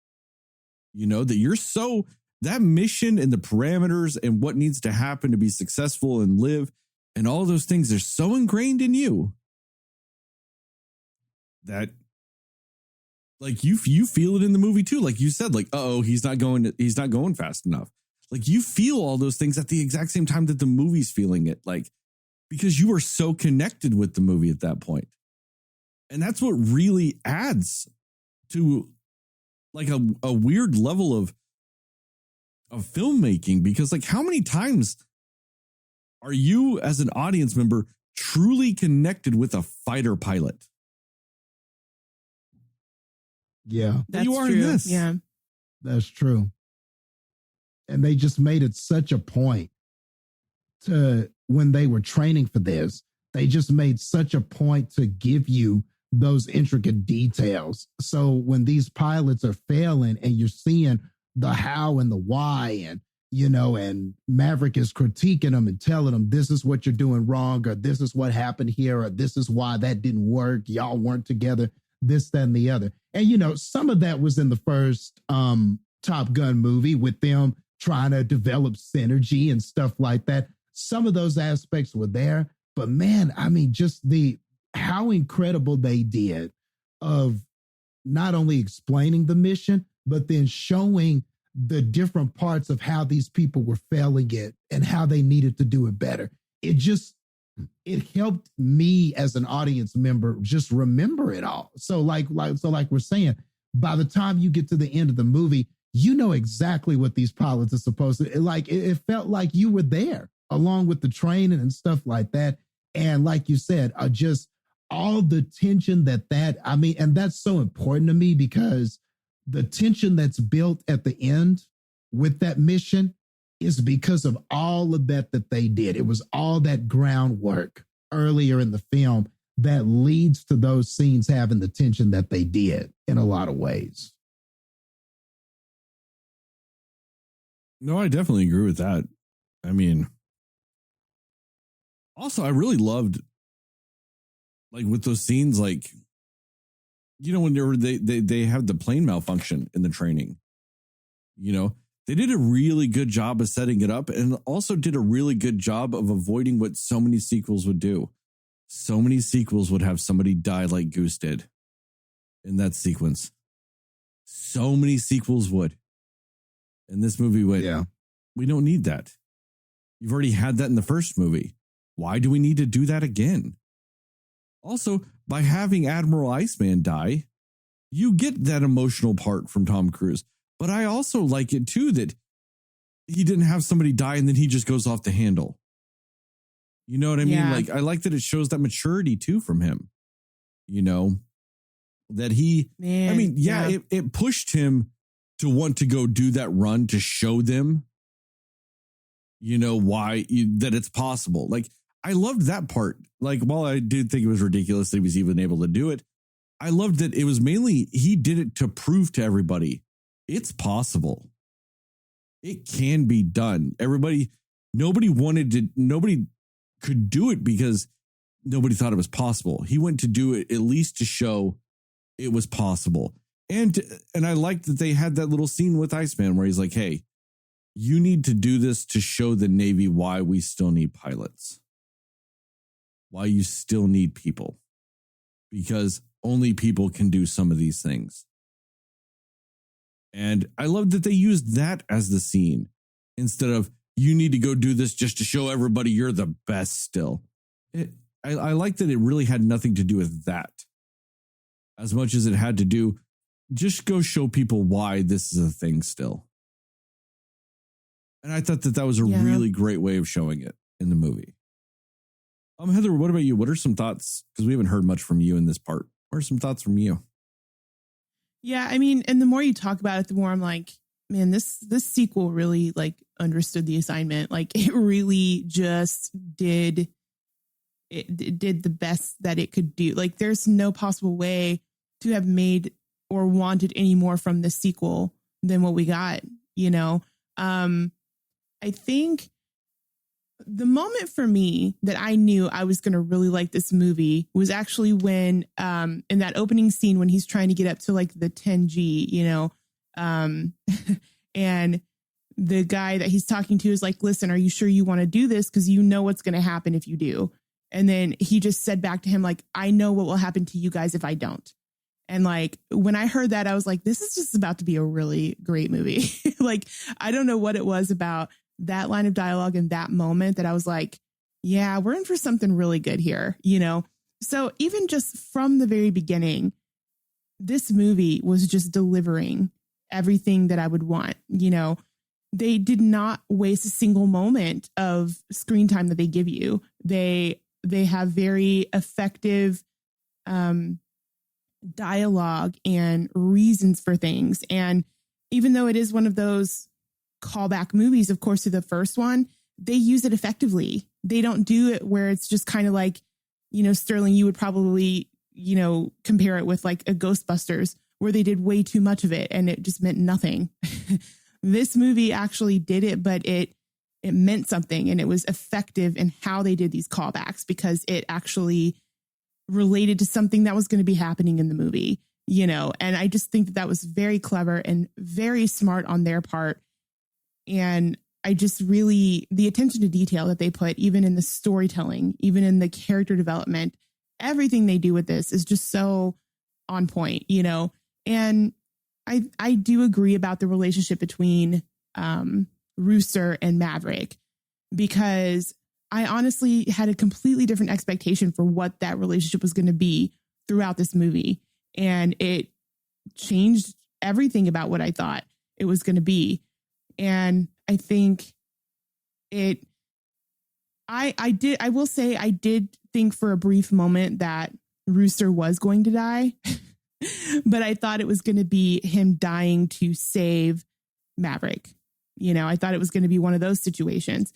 That that mission and the parameters and what needs to happen to be successful and live and all those things are so ingrained in you that like you feel it in the movie too. Like you said, like, he's not going fast enough. Like you feel all those things at the exact same time that the movie's feeling it, like, because you are so connected with the movie at that point. And that's what really adds to like a weird level of filmmaking, because like how many times are you as an audience member truly connected with a fighter pilot? Yeah. That's you are true. in this. Yeah. That's true. And they just made it such a point to when they were training for this, they just made such a point to give you those intricate details. So when these pilots are failing and you're seeing the how and the why and Maverick is critiquing them and telling them this is what you're doing wrong, or this is what happened here, or this is why that didn't work. Y'all weren't together, this, that, and the other. And, some of that was in the first Top Gun movie with them trying to develop synergy and stuff like that. Some of those aspects were there, but man, I mean, just how incredible they did of not only explaining the mission, but then showing the different parts of how these people were failing it and how they needed to do it better. It helped me as an audience member just remember it all. So like we're saying, by the time you get to the end of the movie, you know exactly what these pilots are supposed to, like, it felt like you were there along with the training and stuff like that. And like you said, just all the tension and that's so important to me, because the tension that's built at the end with that mission is because of all of that they did. It was all that groundwork earlier in the film that leads to those scenes having the tension that they did in a lot of ways. No, I definitely agree with that. I mean, also, I really loved, like, with those scenes, like, when they have the plane malfunction in the training, they did a really good job of setting it up, and also did a really good job of avoiding what so many sequels would do. So many sequels would have somebody die like Goose did in that sequence. So many sequels would. And this movie went, yeah, we don't need that. You've already had that in the first movie. Why do we need to do that again? Also, by having Admiral Iceman die, you get that emotional part from Tom Cruise. But I also like it too that he didn't have somebody die and then he just goes off the handle. You know what I mean? Yeah. Like, I like that it shows that maturity too from him. you know, that he, Man, I mean, yeah. It pushed him to want to go do that run to show them, you know, that it's possible. Like, I loved that part. Like, while I did think it was ridiculous that he was even able to do it, I loved that it was mainly he did it to prove to everybody it's possible. It can be done. Nobody could do it because nobody thought it was possible. He went to do it at least to show it was possible. And I liked that they had that little scene with Iceman where he's like, hey, you need to do this to show the Navy why we still need pilots, why you still need people, because only people can do some of these things. And I love that they used that as the scene instead of you need to go do this just to show everybody you're the best still. I like that it really had nothing to do with that as much as it had to do just go show people why this is a thing still. And I thought that was a really great way of showing it in the movie. Heather, what about you? What are some thoughts? Because we haven't heard much from you in this part. What are some thoughts from you? Yeah, I mean, and the more you talk about it, the more I'm like, man, this sequel really like understood the assignment. Like it really just did the best that it could do. Like there's no possible way to have made or wanted any more from this sequel than what we got, you know? I think the moment for me that I knew I was going to really like this movie was actually when, in that opening scene, when he's trying to get up to like the 10G, you know, and the guy that he's talking to is like, listen, are you sure you want to do this? Because you know what's going to happen if you do. And then he just said back to him, like, I know what will happen to you guys if I don't. And like, when I heard that, I was like, this is just about to be a really great movie. Like, I don't know what it was about that line of dialogue in that moment that I was like, yeah, we're in for something really good here, you know? So even just from the very beginning, this movie was just delivering everything that I would want. You know, they did not waste a single moment of screen time that they give you. They have very effective dialogue and reasons for things. And even though it is one of those callback movies, of course, to the first one, they use it effectively. They don't do it where it's just kind of like, you know, Sterling, you would probably, you know, compare it with like a Ghostbusters where they did way too much of it and it just meant nothing. This movie actually did it, but it meant something, and it was effective in how they did these callbacks because it actually related to something that was going to be happening in the movie, you know. And I just think that was very clever and very smart on their part. And I just really, the attention to detail that they put, even in the storytelling, even in the character development, everything they do with this is just so on point, you know. And I do agree about the relationship between Rooster and Maverick, because I honestly had a completely different expectation for what that relationship was going to be throughout this movie. And it changed everything about what I thought it was going to be. And I think I will say I did think for a brief moment that Rooster was going to die, but I thought it was going to be him dying to save Maverick. You know, I thought it was going to be one of those situations,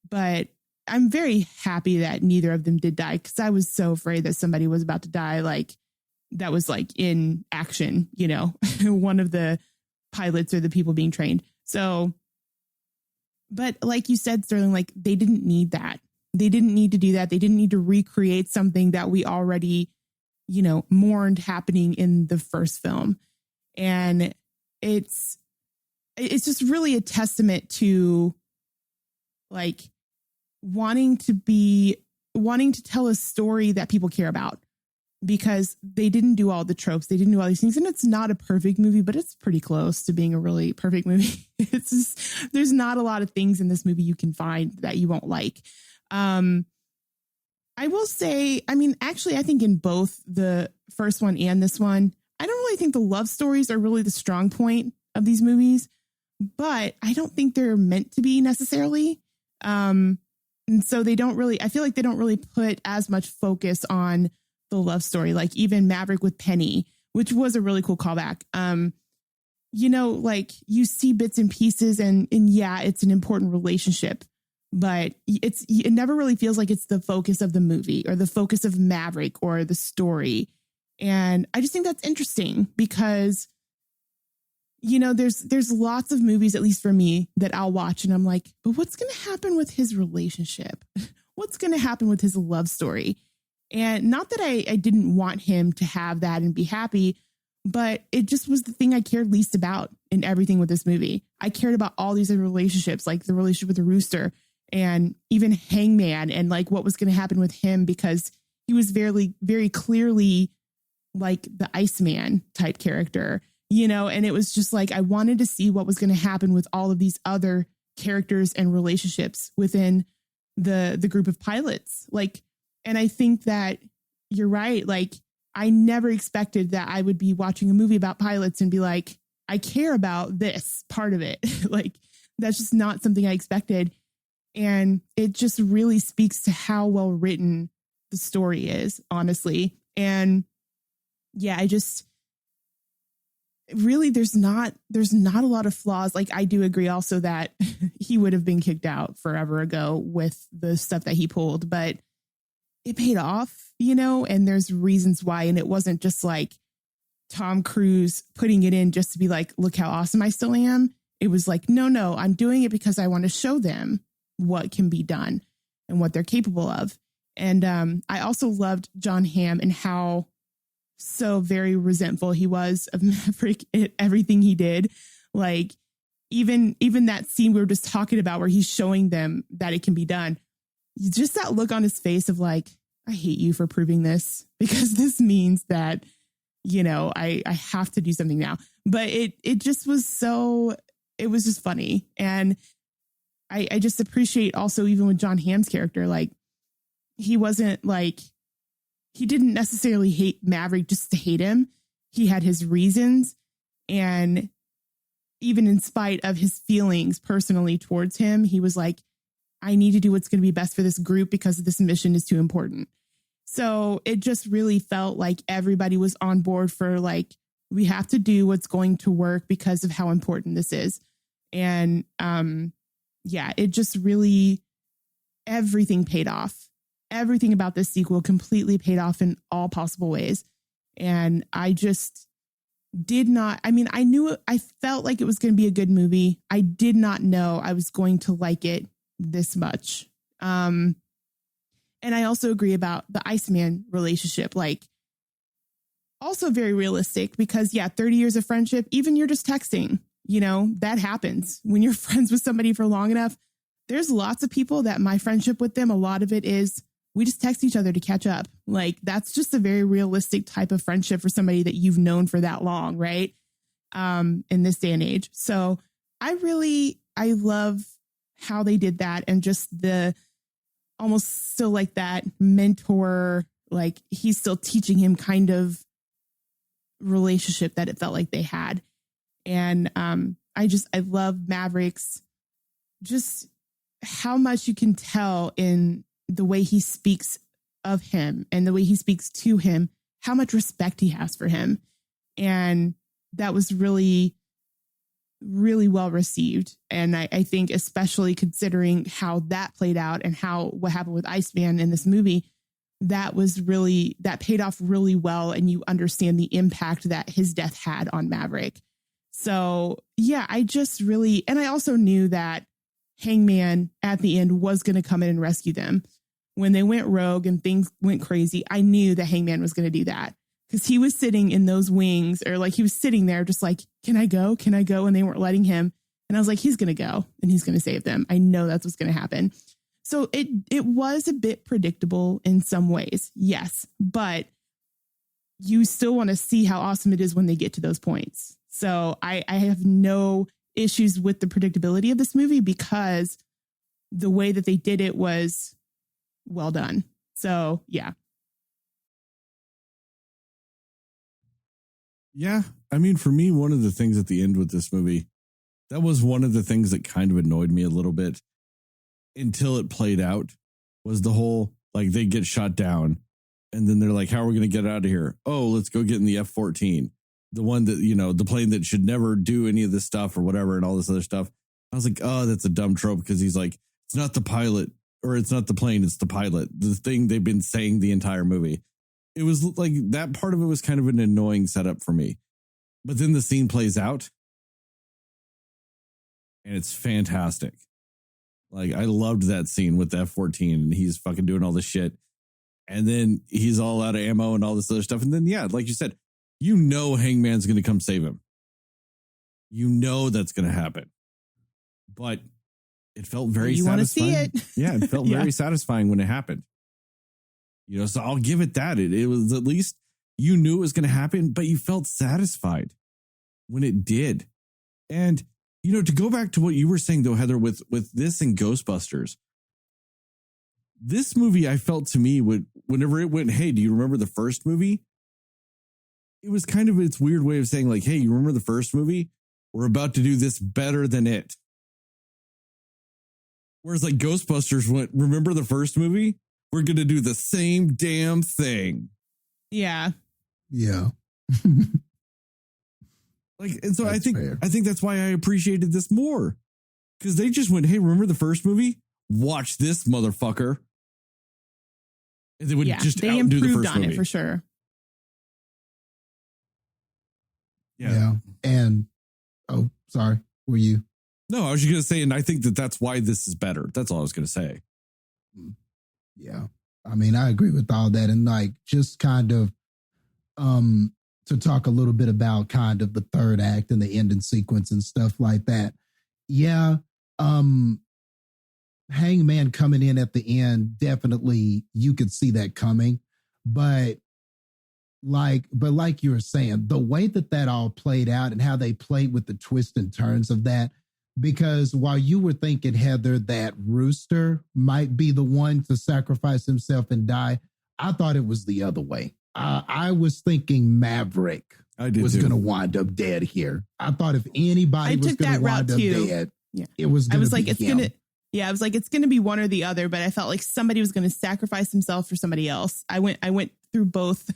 but I'm very happy that neither of them did die, because I was so afraid that somebody was about to die. Like that was like in action, you know, one of the pilots or the people being trained. So, but like you said, Sterling, like they didn't need that. They didn't need to do that. They didn't need to recreate something that we already, you know, mourned happening in the first film. And it's just really a testament to like wanting to tell a story that people care about, because they didn't do all the tropes. They didn't do all these things. And it's not a perfect movie, but it's pretty close to being a really perfect movie. It's just, there's not a lot of things in this movie you can find that you won't like. I will say, I mean, actually, I think in both the first one and this one, I don't really think the love stories are really the strong point of these movies, but I don't think they're meant to be necessarily. And so they don't really, I feel like they don't really put as much focus on the love story, like even Maverick with Penny, which was a really cool callback. You know, like you see bits and pieces and yeah, it's an important relationship, but it never really feels like it's the focus of the movie or the focus of Maverick or the story. And I just think that's interesting because, you know, there's lots of movies, at least for me, that I'll watch and I'm like, but what's going to happen with his relationship? What's going to happen with his love story? And not that I didn't want him to have that and be happy, but it just was the thing I cared least about in everything with this movie. I cared about all these other relationships, like the relationship with the rooster and even Hangman and like what was going to happen with him because he was very, very clearly like the Iceman type character, you know, and it was just like I wanted to see what was going to happen with all of these other characters and relationships within the group of pilots. Like, and I think that you're right. Like, I never expected that I would be watching a movie about pilots and be like, I care about this part of it. Like, that's just not something I expected. And it just really speaks to how well written the story is, honestly. And yeah, I just really, there's not a lot of flaws. Like, I do agree also that he would have been kicked out forever ago with the stuff that he pulled, but it paid off, you know, and there's reasons why. And it wasn't just like Tom Cruise putting it in just to be like, look how awesome I still am. It was like, no, I'm doing it because I want to show them what can be done and what they're capable of. And I also loved John Hamm and how so very resentful he was of Maverick at everything he did. Like even that scene we were just talking about where he's showing them that it can be done. Just that look on his face of like, I hate you for proving this because this means that, you know, I have to do something now. But it just was so, it was just funny. And I just appreciate also, even with John Hamm's character, like he wasn't like, he didn't necessarily hate Maverick just to hate him. He had his reasons. And even in spite of his feelings personally towards him, he was like, I need to do what's going to be best for this group because this mission is too important. So it just really felt like everybody was on board for like, we have to do what's going to work because of how important this is. And yeah, it just really, everything paid off. Everything about this sequel completely paid off in all possible ways. And I just did not, I mean, I felt like it was going to be a good movie. I did not know I was going to like it this much. And I also agree about the Iceman relationship, like also very realistic because 30 years of friendship, even you're just texting, you know, that happens when you're friends with somebody for long enough. There's lots of people that my friendship with them, a lot of it is we just text each other to catch up. Like that's just a very realistic type of friendship for somebody that you've known for that long. Right. In this day and age. So I love how they did that. And just the almost still like that mentor, like he's still teaching him kind of relationship that it felt like they had. And I love Maverick's, just how much you can tell in the way he speaks of him and the way he speaks to him, how much respect he has for him. And that was really, really well received. And I think especially considering how that played out and what happened with Iceman in this movie, that paid off really well. And you understand the impact that his death had on Maverick. So yeah, and I also knew that Hangman at the end was going to come in and rescue them. When they went rogue and things went crazy, I knew that Hangman was going to do that because he was sitting in those wings, or like he was sitting there just like, can I go? Can I go? And they weren't letting him. And I was like, he's going to go and he's going to save them. I know that's what's going to happen. So it was a bit predictable in some ways. Yes. But you still want to see how awesome it is when they get to those points. So I have no issues with the predictability of this movie because the way that they did it was well done. So, yeah. Yeah. I mean, for me, one of the things at the end with this movie, that was one of the things that kind of annoyed me a little bit until it played out, was the whole, like, they get shot down And then they're like, how are we going to get out of here? Oh, let's go get in the F-14. The one that, the plane that should never do any of this stuff or whatever and all this other stuff. I was like, oh, that's a dumb trope because he's like, it's not the pilot or it's not the plane, it's the pilot. The thing they've been saying the entire movie. It was like that part of it was kind of an annoying setup for me. But then the scene plays out and it's fantastic. Like, I loved that scene with the F-14 and he's fucking doing all this shit. And then he's all out of ammo and all this other stuff. And then, yeah, like you said, Hangman's going to come save him. That's going to happen. But it felt very satisfying. You want to see it. Yeah, it felt very satisfying when it happened. So I'll give it that. It was at least you knew it was going to happen, but you felt satisfied when it did. And, to go back to what you were saying, though, Heather, with this and Ghostbusters, this movie, I felt to me, whenever it went, hey, do you remember the first movie? It was kind of its weird way of saying, like, hey, you remember the first movie? We're about to do this better than it. Whereas, like, Ghostbusters went, remember the first movie? We're going to do the same damn thing. Yeah. Yeah. And so that's I think that's why I appreciated this more. Because they just went, hey, remember the first movie? Watch this, motherfucker. And they would just they outdo the improved first on movie. It for sure. Yeah. And, sorry, were you? No, I was just going to say, and I think that's why this is better. That's all I was going to say. Yeah. I mean, I agree with all that. And like, just kind of, to talk a little bit about kind of the third act and the ending sequence and stuff like that. Yeah. Hangman coming in at the end, definitely you could see that coming. But like you were saying, the way that all played out and how they played with the twists and turns of that, because while you were thinking, Heather, that Rooster might be the one to sacrifice himself and die, I thought it was the other way. I was thinking Maverick was going to wind up dead here. I thought if anybody was going to wind up dead, it was going to be him. I was like, it's going to be one or the other, but I felt like somebody was going to sacrifice himself for somebody else. I went through both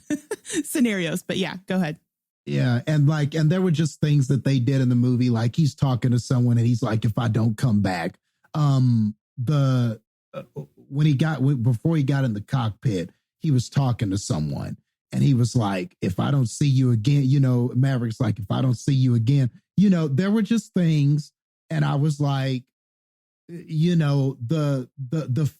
scenarios, but yeah, go ahead. Yeah. And there were just things that they did in the movie. Like he's talking to someone and he's like, if I don't come back, before he got in the cockpit, he was talking to someone and he was like, if I don't see you again, Maverick's like, if I don't see you again, there were just things. And I was like, the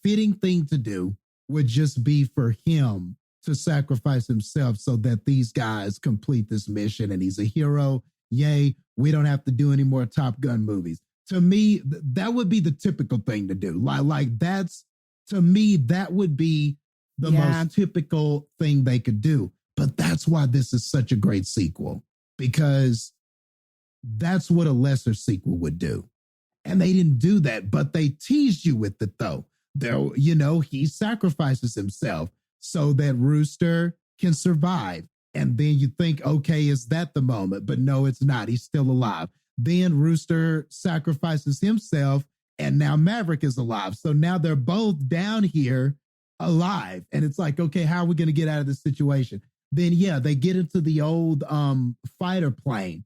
fitting thing to do would just be for him to sacrifice himself so that these guys complete this mission and he's a hero. Yay. We don't have to do any more Top Gun movies. To me, that would be the typical thing to do. Like that's, to me, that would be the most typical thing they could do. But that's why this is such a great sequel, because that's what a lesser sequel would do. And they didn't do that, but they teased you with it though. He sacrifices himself so that Rooster can survive. And then you think, okay, is that the moment? But no, it's not. He's still alive. Then Rooster sacrifices himself and now Maverick is alive. So now they're both down here alive. And it's like, okay, how are we going to get out of this situation? Then, they get into the old fighter plane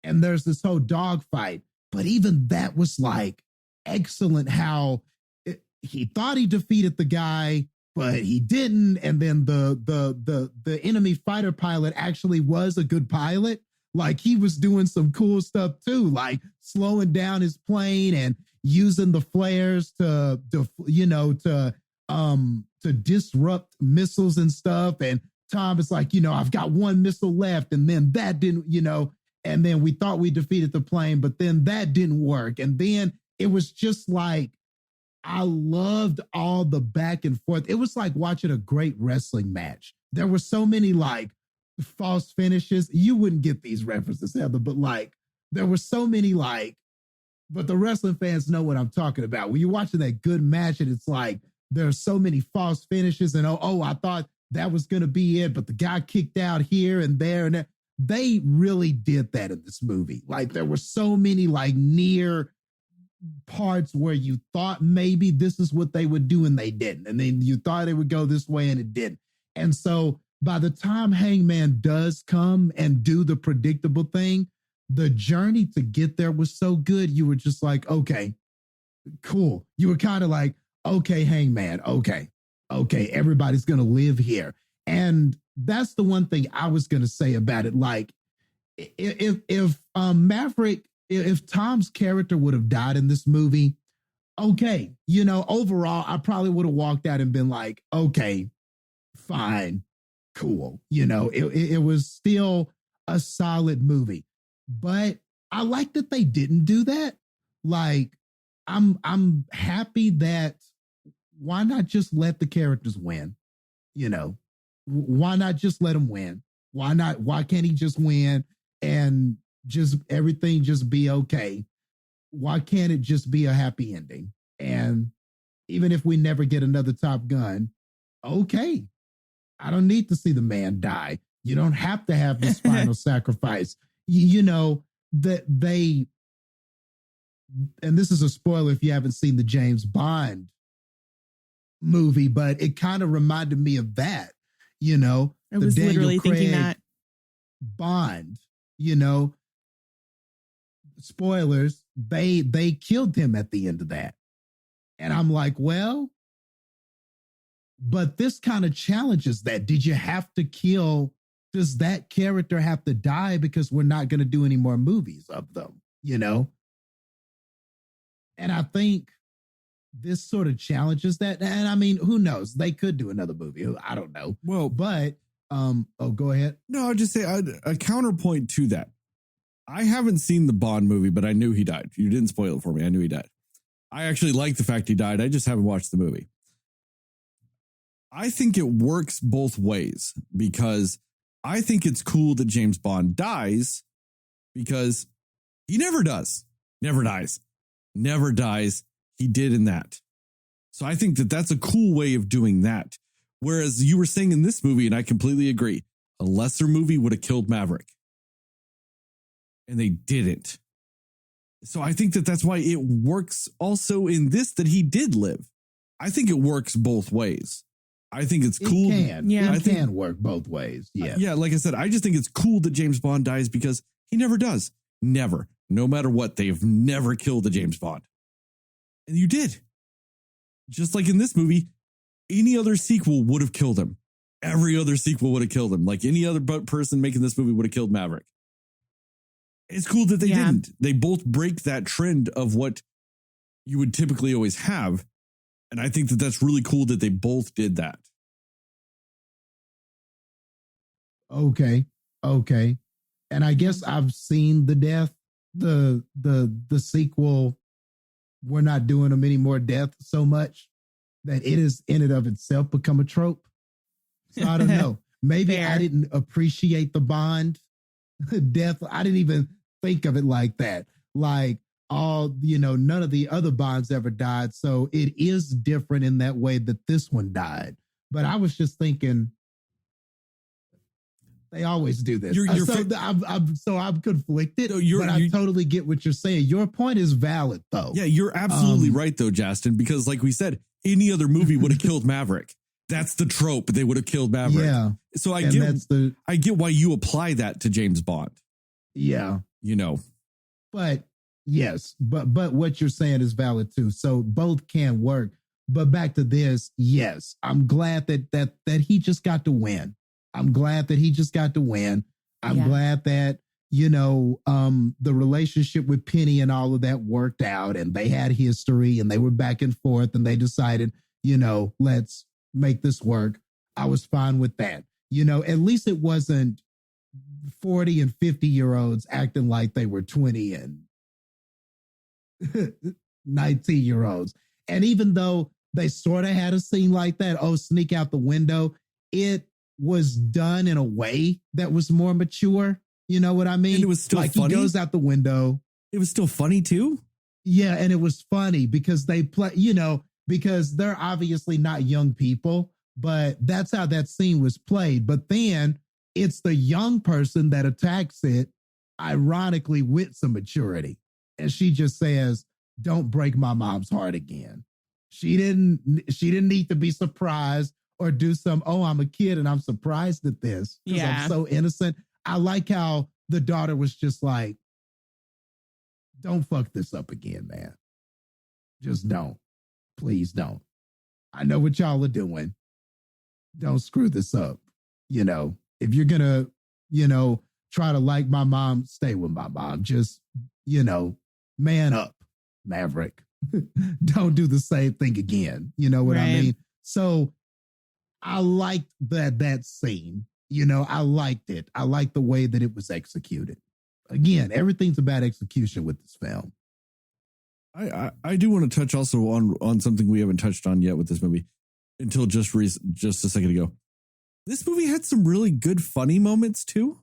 and there's this whole dogfight. But even that was like excellent how he thought he defeated the guy, but he didn't. And then the enemy fighter pilot actually was a good pilot. Like he was doing some cool stuff too, like slowing down his plane and using the flares to disrupt missiles and stuff. And Tom is like, I've got one missile left. And then that didn't, and then we thought we defeated the plane, but then that didn't work. And then it was just like, I loved all the back and forth. It was like watching a great wrestling match. There were so many like false finishes. You wouldn't get these references, Heather, but like there were so many but the wrestling fans know what I'm talking about. When you're watching that good match and it's like, there are so many false finishes and I thought that was going to be it, but the guy kicked out here and there and there. They really did that in this movie. Like there were so many like near parts where you thought maybe this is what they would do and they didn't. And then you thought it would go this way and it didn't. And so by the time Hangman does come and do the predictable thing, the journey to get there was so good. You were just like, okay, cool. You were kind of like, okay, Hangman, okay, everybody's going to live here. And that's the one thing I was going to say about it. Like, if Maverick, if Tom's character would have died in this movie, okay, overall, I probably would have walked out and been like, okay, fine, cool. It was still a solid movie, but I like that they didn't do that. Like, I'm happy that why not just let the characters win? Why not just let him win? Why can't he just win and just everything just be okay? Why can't it just be a happy ending? And even if we never get another Top Gun, okay, I don't need to see the man die. You don't have to have this final sacrifice. That they, and this is a spoiler if you haven't seen the James Bond movie, but it kind of reminded me of that. I was literally thinking that. Bond, spoilers, they killed him at the end of that. And I'm like, well, but this kind of challenges that. Did you have to kill? Does that character have to die because we're not going to do any more movies of them, And I think this sort of challenges that. And I mean, who knows? They could do another movie. I don't know. Well, but, go ahead. No, I'll just say a counterpoint to that. I haven't seen the Bond movie, but I knew he died. You didn't spoil it for me. I knew he died. I actually like the fact he died. I just haven't watched the movie. I think it works both ways because I think it's cool that James Bond dies because he never does. Never dies. Never dies. He did in that. So I think that that's a cool way of doing that. Whereas you were saying in this movie, and I completely agree, a lesser movie would have killed Maverick. And they didn't. So I think that that's why it works also in this that he did live. I think it works both ways. I think it's cool. It can work both ways. Yeah. Yeah. Like I said, I just think it's cool that James Bond dies because he never does. Never. No matter what, they've never killed a James Bond. And you did. Just like in this movie, any other sequel would have killed him. Every other sequel would have killed him. Like any other person making this movie would have killed Maverick. It's cool that they didn't. They both break that trend of what you would typically always have. And I think that that's really cool that they both did that. Okay. And I guess I've seen the death, the sequel. We're not doing them any more death so much that it has in and of itself become a trope. So I don't know. Maybe I didn't appreciate the Bond death. I didn't even think of it like that. Like none of the other Bonds ever died. So it is different in that way that this one died. But I was just thinking, they always do this. I'm conflicted, but I totally get what you're saying. Your point is valid, though. Yeah, you're absolutely right, though, Jastin, because like we said, any other movie would have killed Maverick. That's the trope. They would have killed Maverick. Yeah. So I get why you apply that to James Bond. Yeah. But yes, but what you're saying is valid, too. So both can work. But back to this, yes, I'm glad that he just got to win. I'm glad that he just got to win. I'm glad that, the relationship with Penny and all of that worked out and they had history and they were back and forth and they decided, let's make this work. I was fine with that. At least it wasn't 40 and 50-year-olds acting like they were 20 and 19-year-olds. And even though they sort of had a scene like that, sneak out the window, it was done in a way that was more mature. You know what I mean? And it was still like funny. He goes out the window. It was still funny too. Yeah. And it was funny because they play, because they're obviously not young people, but that's how that scene was played. But then it's the young person that attacks it, ironically, with some maturity. And she just says, "Don't break my mom's heart again." She didn't need to be surprised or do some, oh, I'm a kid and I'm surprised at this because Yeah. I'm so innocent. I like how the daughter was just like, don't fuck this up again, man. Just don't. Please don't. I know what y'all are doing. Don't screw this up. You know, if you're going to, you know, try to like my mom, stay with my mom. Just, you know, man up, Maverick. Don't do the same thing again. You know what I mean? So I liked that scene. You know, I liked it. I liked the way that it was executed. Again, everything's about execution with this film. I do want to touch also on something we haven't touched on yet with this movie until just a second ago. This movie had some really good funny moments too.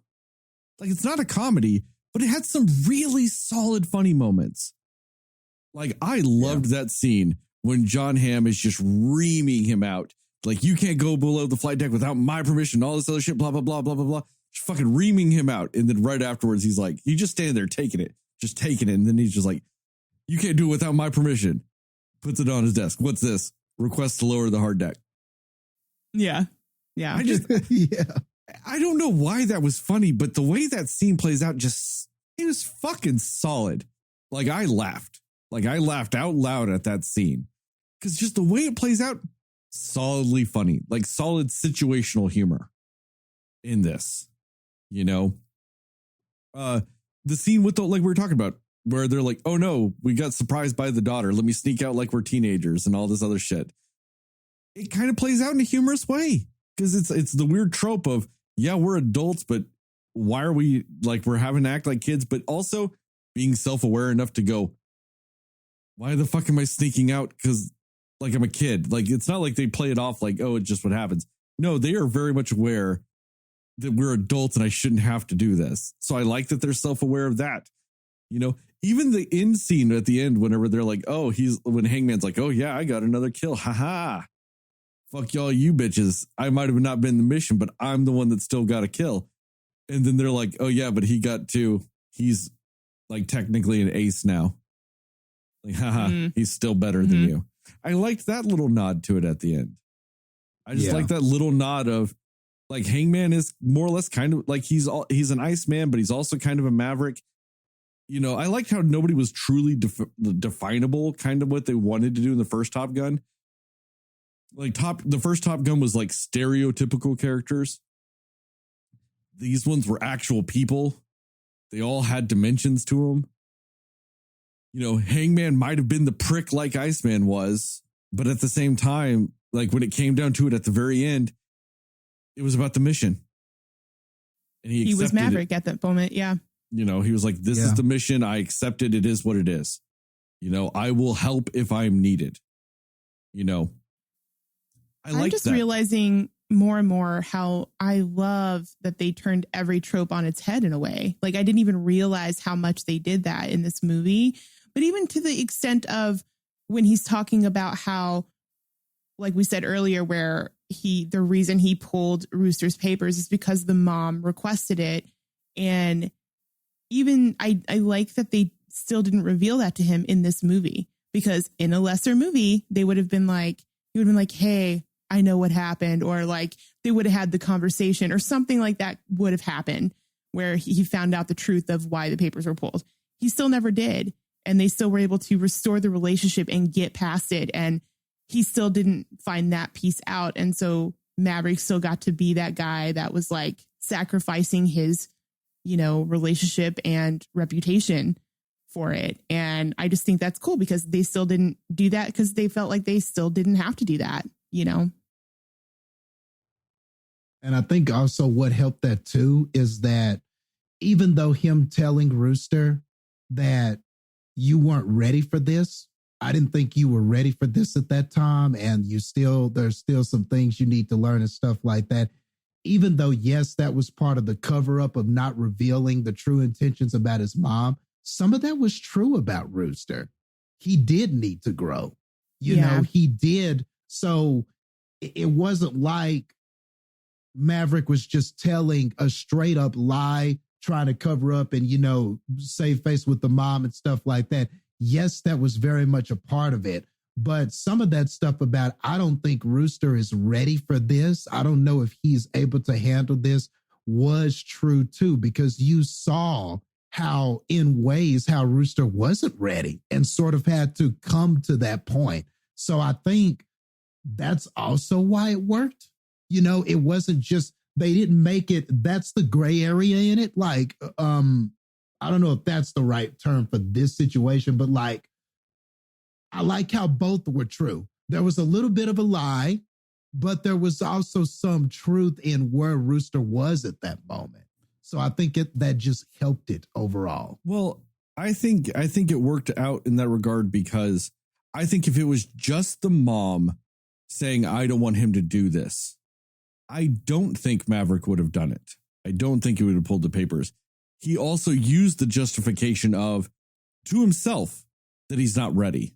Like, it's not a comedy, but it had some really solid funny moments. Like, I loved that scene when John Hamm is just reaming him out. Like, you can't go below the flight deck without my permission, all this other shit, blah, blah, blah, blah, blah, blah. Just fucking reaming him out. And then right afterwards, he's like, he just standing there taking it. And then he's just like, you can't do it without my permission. Puts it on his desk. What's this? Request to lower the hard deck. Yeah. I just, I don't know why that was funny, but the way that scene plays out, it was fucking solid. Like, I laughed out loud at that scene because just the way it plays out, solidly funny, like solid situational humor in this, you know, the scene with like we were talking about, where they're like, oh no, we got surprised by the daughter. Let me sneak out like we're teenagers and all this other shit. It kind of plays out in a humorous way because it's the weird trope of, yeah, we're adults, but why are we like, we're having to act like kids, but also being self-aware enough to go, why the fuck am I sneaking out? Because like I'm a kid. Like, it's not like they play it off like, oh, it's just what happens. No, they are very much aware that we're adults and I shouldn't have to do this. So I like that they're self-aware of that. You know, even the end scene at the end, whenever they're like, oh, when Hangman's like, oh yeah, I got another kill. Haha. Fuck y'all, you bitches. I might have not been the mission, but I'm the one that still got a kill. And then they're like, oh yeah, but he got two. He's like technically an ace now. Like, haha, he's still better than you. I liked that little nod to it at the end. I just like that little nod of like Hangman is more or less kind of like he's an Iceman, but he's also kind of a Maverick. You know, I liked how nobody was truly definable, kind of what they wanted to do in the first Top Gun. Like the first Top Gun was like stereotypical characters. These ones were actual people. They all had dimensions to them. You know, Hangman might have been the prick like Iceman was, but at the same time, like when it came down to it at the very end, it was about the mission. And he was Maverick at that moment. Yeah. You know, he was like, this is the mission. I accept it. It is what it is. You know, I will help if I'm needed. You know, I'm just realizing more and more how I love that they turned every trope on its head in a way. Like, I didn't even realize how much they did that in this movie. But even to the extent of when he's talking about how, like we said earlier, where the reason he pulled Rooster's papers is because the mom requested it. And even I like that they still didn't reveal that to him in this movie, because in a lesser movie, he would have been like, hey, I know what happened. Or like they would have had the conversation or something like that would have happened where he found out the truth of why the papers were pulled. He still never did. And they still were able to restore the relationship and get past it. And he still didn't find that piece out. And so Maverick still got to be that guy that was like sacrificing his, you know, relationship and reputation for it. And I just think that's cool because they still didn't do that because they felt like they still didn't have to do that, you know? And I think also what helped that too is that even though him telling Rooster that you weren't ready for this, I didn't think you were ready for this at that time. And there's still some things you need to learn and stuff like that. Even though, yes, that was part of the cover up of not revealing the true intentions about his mom. Some of that was true about Rooster. He did need to grow. You know, he did. So it wasn't like Maverick was just telling a straight up lie, trying to cover up and, you know, save face with the mom and stuff like that. Yes, that was very much a part of it. But some of that stuff about, I don't think Rooster is ready for this. I don't know if he's able to handle this was true too, because you saw how in ways how Rooster wasn't ready and sort of had to come to that point. So I think that's also why it worked. You know, it wasn't just, they didn't make it, that's the gray area in it. Like, I don't know if that's the right term for this situation, but like, I like how both were true. There was a little bit of a lie, but there was also some truth in where Rooster was at that moment. So I think that just helped it overall. Well, I think it worked out in that regard, because I think if it was just the mom saying, I don't want him to do this, I don't think Maverick would have done it. I don't think he would have pulled the papers. He also used the justification of, to himself, that he's not ready.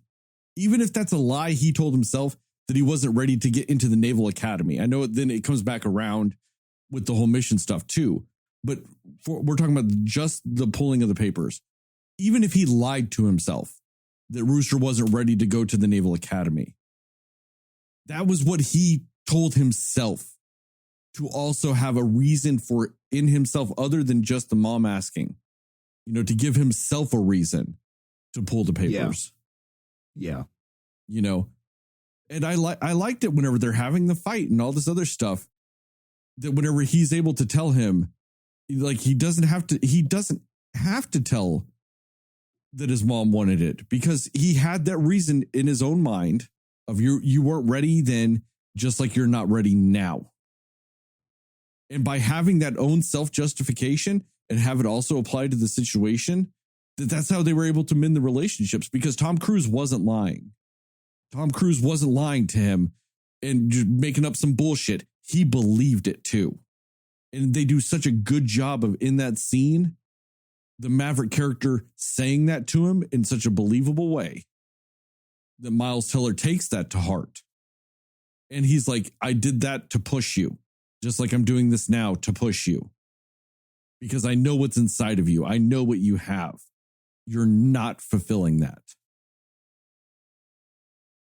Even if that's a lie he told himself, that he wasn't ready to get into the Naval Academy. I know then it comes back around with the whole mission stuff too. But we're talking about just the pulling of the papers. Even if he lied to himself that Rooster wasn't ready to go to the Naval Academy, that was what he told himself, to also have a reason for in himself other than just the mom asking, you know, to give himself a reason to pull the papers. Yeah. You know, and I liked it whenever they're having the fight and all this other stuff, that whenever he's able to tell him, like, he doesn't have to tell that his mom wanted it, because he had that reason in his own mind of, you weren't ready then, just like you're not ready now. And by having that own self-justification and have it also apply to the situation, that's how they were able to mend the relationships, because Tom Cruise wasn't lying. Tom Cruise wasn't lying to him and just making up some bullshit. He believed it too. And they do such a good job of, in that scene, the Maverick character saying that to him in such a believable way, that Miles Teller takes that to heart. And he's like, I did that to push you, just like I'm doing this now to push you, because I know what's inside of you. I know what you have. You're not fulfilling that.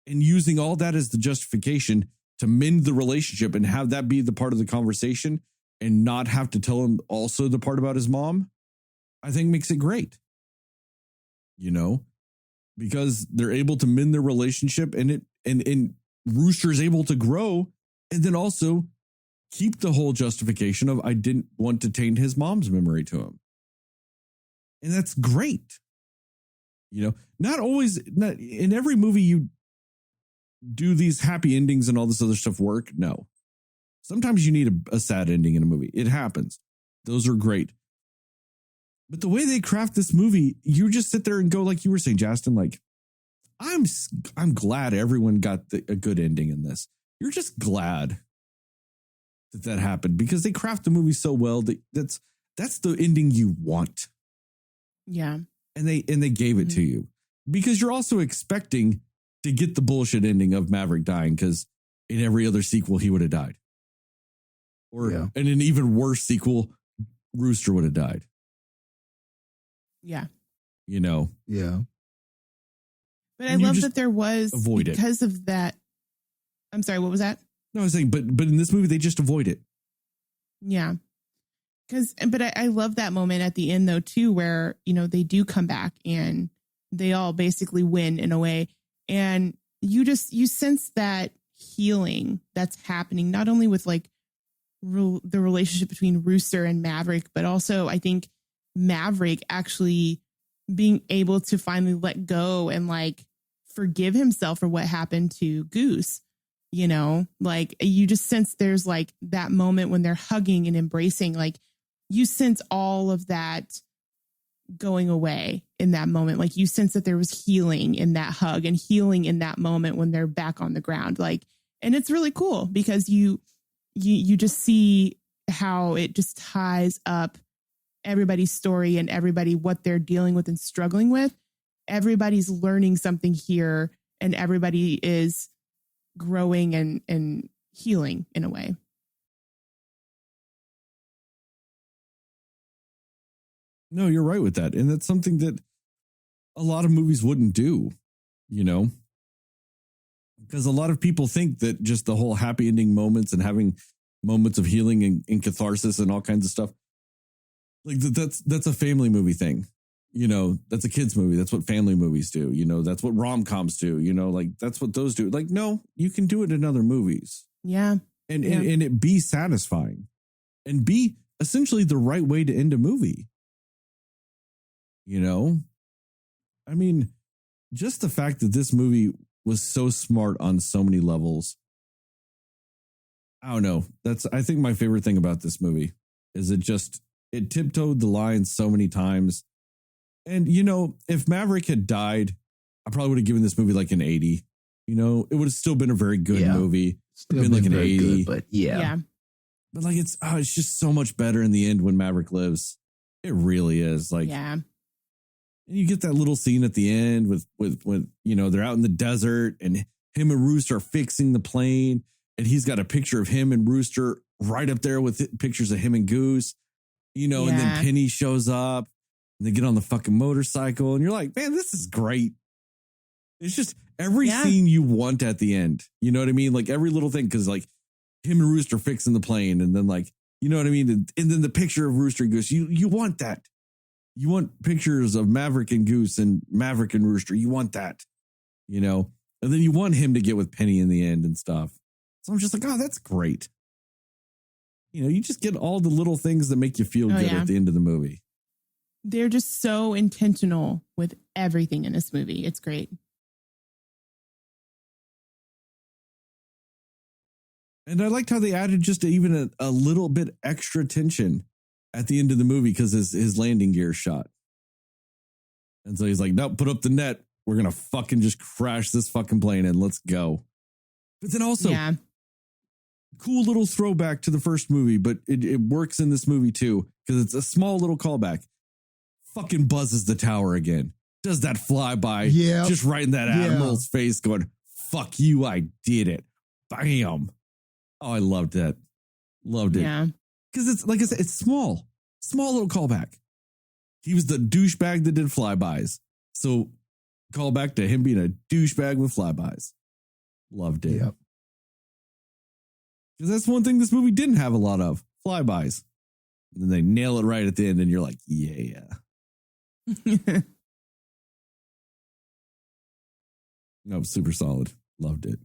And using all that as the justification to mend the relationship and have that be the part of the conversation and not have to tell him also the part about his mom, I think makes it great. You know, because they're able to mend their relationship, and Rooster's able to grow, and then also keep the whole justification of, I didn't want to taint his mom's memory to him. And that's great. You know, not in every movie you do these happy endings and all this other stuff work. No. Sometimes you need a sad ending in a movie. It happens. Those are great. But the way they craft this movie, you just sit there and go, like you were saying, Jastin, like, I'm glad everyone got a good ending in this. You're just glad that happened, because they craft the movie so well that that's the ending you want. Yeah. And they gave it to you, because you're also expecting to get the bullshit ending of Maverick dying, because in every other sequel he would have died. Or in an even worse sequel, Rooster would have died. Yeah. You know? Yeah. But I love that there was, because of that. I'm sorry, what was that? No, I was saying, but in this movie, they just avoid it. Yeah. But I love that moment at the end, though, too, where, you know, they do come back and they all basically win in a way. And you sense that healing that's happening, not only with like the relationship between Rooster and Maverick, but also I think Maverick actually being able to finally let go and like forgive himself for what happened to Goose. You know, like you just sense there's like that moment when they're hugging and embracing, like you sense all of that going away in that moment. Like you sense that there was healing in that hug and healing in that moment when they're back on the ground. Like, and it's really cool because you just see how it just ties up everybody's story and everybody, what they're dealing with and struggling with. Everybody's learning something here and everybody is growing and healing in a way. No, you're right with that. And that's something that a lot of movies wouldn't do, you know? Because a lot of people think that just the whole happy ending moments and having moments of healing and catharsis and all kinds of stuff, like that's a family movie thing. That's a kid's movie. That's what family movies do. That's what rom-coms do. Like that's what those do. Like, no, you can do it in other movies. Yeah. And it be satisfying and be essentially the right way to end a movie. I mean, just the fact that this movie was so smart on so many levels. I don't know. I think my favorite thing about this movie is it tiptoed the line so many times. And, if Maverick had died, I probably would have given this movie like an 80. It would have still been a very good movie. Still been like an very 80. good, but yeah. But like it's just so much better in the end when Maverick lives. It really is. Like, yeah. And you get that little scene at the end with they're out in the desert and him and Rooster are fixing the plane, and he's got a picture of him and Rooster right up there with pictures of him and Goose, and then Penny shows up and they get on the fucking motorcycle and you're like, man, this is great. It's just every scene you want at the end. You know what I mean? Like every little thing, because like him and Rooster fixing the plane, and then like, you know what I mean? And then the picture of Rooster and Goose, you want that. You want pictures of Maverick and Goose and Maverick and Rooster. You want that, and then you want him to get with Penny in the end and stuff. So I'm just like, oh, that's great. You just get all the little things that make you feel good at the end of the movie. They're just so intentional with everything in this movie. It's great. And I liked how they added just even a little bit extra tension at the end of the movie because his landing gear shot. And so he's like, no, put up the net. We're going to fucking just crash this fucking plane and let's go. But then also, cool little throwback to the first movie, but it works in this movie too because it's a small little callback. Fucking buzzes the tower again. Does that flyby. Yeah. Just right in that admiral's face going, fuck you, I did it. Bam. Oh, I loved that. Loved it. Yeah. Because it's like I said, it's small little callback. He was the douchebag that did flybys. So call back to him being a douchebag with flybys. Loved it. Yep. Because that's one thing this movie didn't have a lot of, flybys. And then they nail it right at the end and you're like, yeah. No, super solid. Loved it.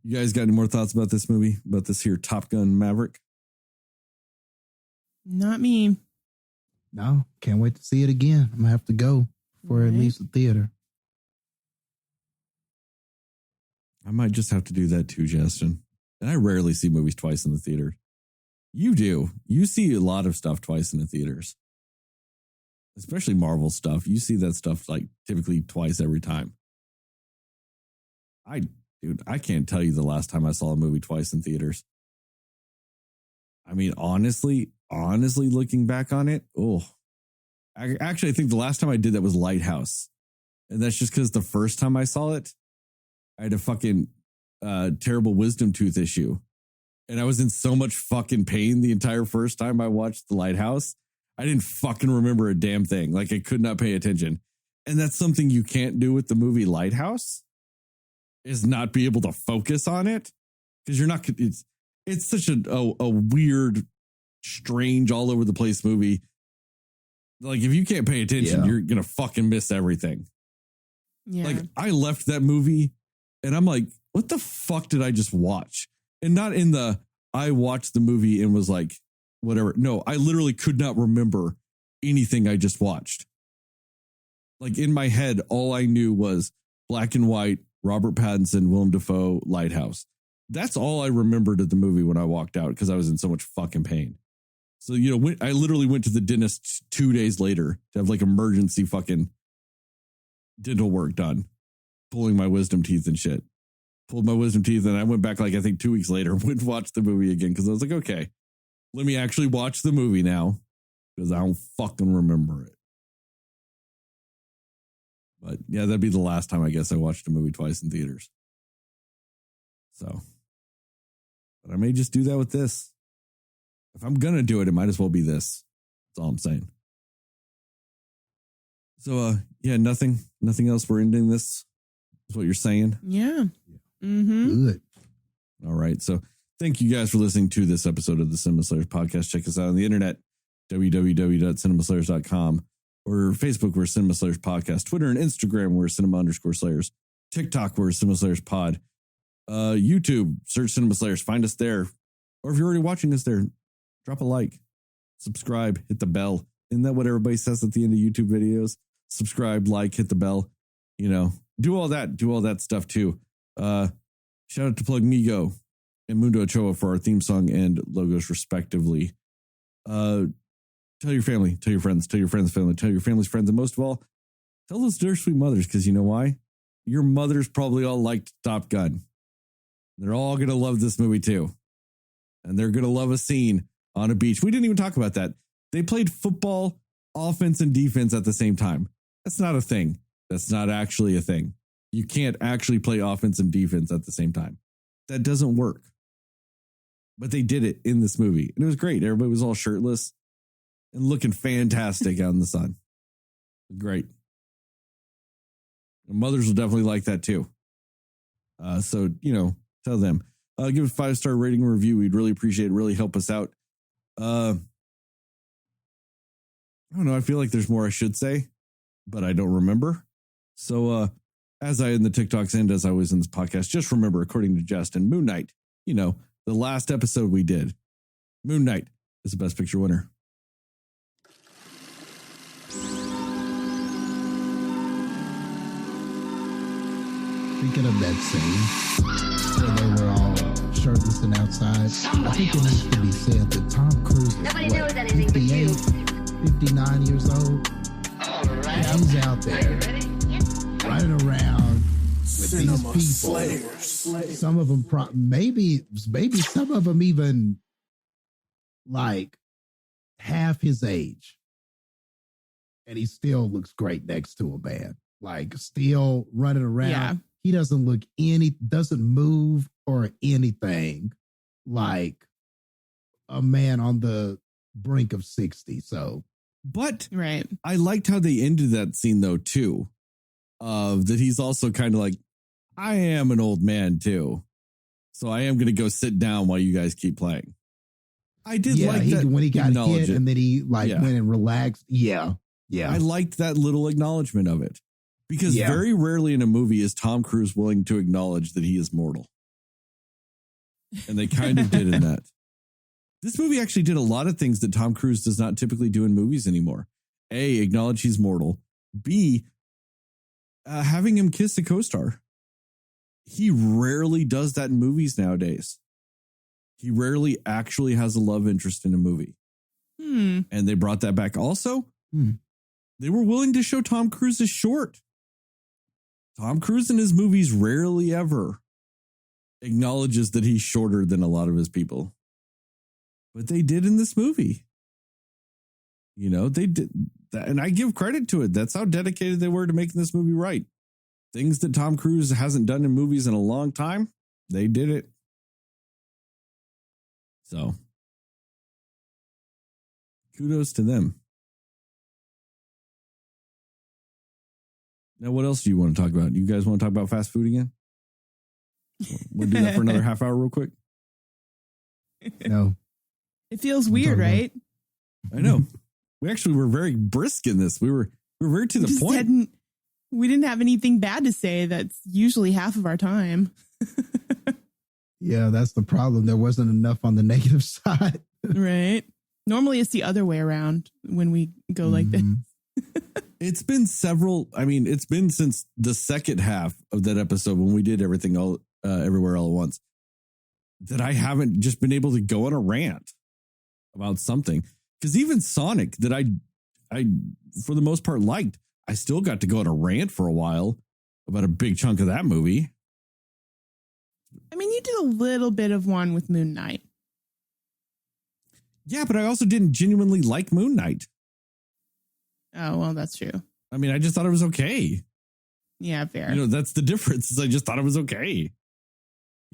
You guys got any more thoughts about this movie? About this here Top Gun Maverick? Not me. No, can't wait to see it again. I'm going to have to go for at least the theater. I might just have to do that too, Jastin. And I rarely see movies twice in the theater. You do. You see a lot of stuff twice in the theaters. Especially Marvel stuff. You see that stuff like typically twice every time. Dude, I can't tell you the last time I saw a movie twice in theaters. I mean, honestly, looking back on it, I think the last time I did that was Lighthouse. And that's just because the first time I saw it, I had a fucking terrible wisdom tooth issue. And I was in so much fucking pain the entire first time I watched The Lighthouse. I didn't fucking remember a damn thing. Like I could not pay attention. And that's something you can't do with the movie Lighthouse, is not be able to focus on it. Because you're not, it's such a weird, strange, all over the place movie. Like if you can't pay attention, you're going to fucking miss everything. Yeah. Like I left that movie and I'm like, what the fuck did I just watch? And not in the, I watched the movie and was like, whatever. No, I literally could not remember anything I just watched. Like in my head, all I knew was black and white, Robert Pattinson, Willem Dafoe, Lighthouse. That's all I remembered of the movie when I walked out because I was in so much fucking pain. So, I literally went to the dentist 2 days later to have like emergency fucking dental work done, pulling my wisdom teeth and shit. Pulled my wisdom teeth and I went back like I think 2 weeks later, went and watched the movie again because I was like, okay, let me actually watch the movie now because I don't fucking remember it. But yeah, that'd be the last time I guess I watched a movie twice in theaters. So, but I may just do that with this. If I'm going to do it, it might as well be this. That's all I'm saying. So, yeah, nothing else. We're ending this. Is what you're saying? Yeah. Mm-hmm. Good. All right. So thank you guys for listening to this episode of the Cinema Slayers podcast. Check us out on the internet, www.cinemaslayers.com, or Facebook, we're Cinema Slayers podcast, Twitter and Instagram, we're cinema_slayers, TikTok, we're Cinema Slayers pod, YouTube, search Cinema Slayers, find us there. Or if you're already watching us there, drop a like, subscribe, hit the bell. Isn't that what everybody says at the end of YouTube videos? Subscribe, like, hit the bell, do all that stuff too. Shout out to Plug Migo and Mundo Ochoa for our theme song and logos respectively. Tell your family, tell your friends, tell your friends' family, tell your family's friends, and most of all, tell those dear sweet mothers, because you know why? Your mothers probably all liked Top Gun. They're all going to love this movie too. And they're going to love a scene on a beach. We didn't even talk about that. They played football, offense, and defense at the same time. That's not a thing. That's not actually a thing. You can't actually play offense and defense at the same time. That doesn't work. But they did it in this movie. And it was great. Everybody was all shirtless and looking fantastic out in the sun. Great. And mothers will definitely like that too. So, tell them. Give a 5-star rating and review. We'd really appreciate it. Really help us out. I don't know. I feel like there's more I should say, but I don't remember. So, as I in the TikToks and as I was in this podcast, just remember, according to Jastin, Moon Knight, the last episode we did, Moon Knight is the best picture winner. Speaking of that scene where they were all shirtless and outside, I think it needs to be said that Tom Cruise is Nobody knows anything but you. 59 years old. And he's out there running around with Cinema these people. Slayers. Some of them, maybe some of them even like half his age. And he still looks great next to a man. Like still running around. Yeah. He doesn't move or anything like a man on the brink of 60. So, but right. I liked how they ended that scene though, too. That he's also kind of like, I am an old man too. So I am going to go sit down while you guys keep playing. I did like that when he got hit and then he went and relaxed. Yeah. I liked that little acknowledgement of it. Because very rarely in a movie is Tom Cruise willing to acknowledge that he is mortal. And they kind of did in that. This movie actually did a lot of things that Tom Cruise does not typically do in movies anymore. A, acknowledge he's mortal. B, having him kiss a co-star. He rarely does that in movies nowadays. He rarely actually has a love interest in a movie. And they brought that back. Also, they were willing to show Tom Cruise is short. Tom Cruise in his movies rarely ever acknowledges that he's shorter than a lot of his people. But they did in this movie. They did that, and I give credit to it. That's how dedicated they were to making this movie right. Things that Tom Cruise hasn't done in movies in a long time, they did it. So, kudos to them. Now, what else do you want to talk about? You guys want to talk about fast food again? We'll do that for another half hour real quick. No. It feels weird, right? I know. We actually were very brisk in this. We were very to the point. We didn't have anything bad to say. That's usually half of our time. Yeah, that's the problem. There wasn't enough on the negative side. Right. Normally it's the other way around when we go like this. It's been it's been since the second half of that episode when we did everything all everywhere all at once that I haven't just been able to go on a rant about something. Because even Sonic that I for the most part liked, I still got to go on a rant for a while about a big chunk of that movie. I mean, you did a little bit of one with Moon Knight. Yeah, but I also didn't genuinely like Moon Knight. Oh, well, that's true. I mean, I just thought it was okay. Yeah, fair. That's the difference. Is I just thought it was okay.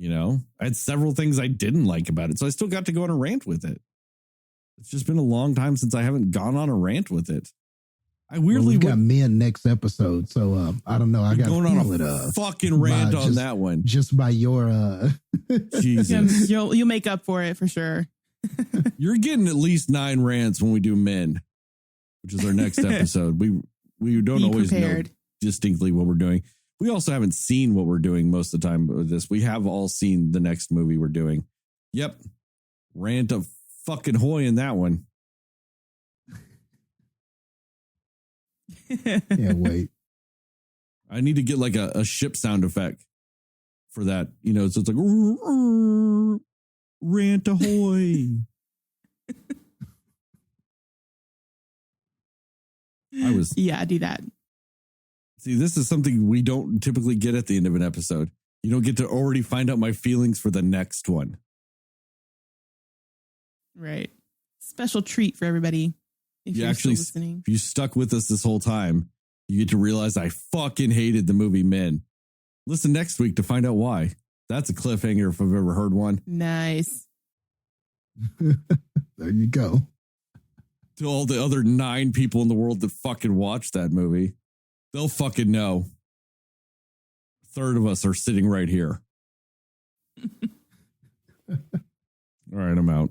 I had several things I didn't like about it. So I still got to go on a rant with it. It's just been a long time since I haven't gone on a rant with it. I weirdly we got men next episode, so I don't know. I got going on a fucking rant on that one. Just by your Jesus, you'll make up for it for sure. You're getting at least 9 rants when we do men, which is our next episode. We don't always know distinctly what we're doing. We also haven't seen what we're doing most of the time with this. We have all seen the next movie we're doing. Yep, rant of fucking hoy in that one. Can't wait. I need to get like a ship sound effect for that. You know, so it's like rant ahoy. Do that. See, this is something we don't typically get at the end of an episode. You don't get to already find out my feelings for the next one. Right. Special treat for everybody. If you're actually, still listening. if you stuck with us this whole time, you get to realize I fucking hated the movie Men. Listen next week to find out why. That's a cliffhanger if I've ever heard one. Nice. There you go. To all the other 9 people in the world that fucking watched that movie, they'll fucking know. A third of us are sitting right here. All right, I'm out.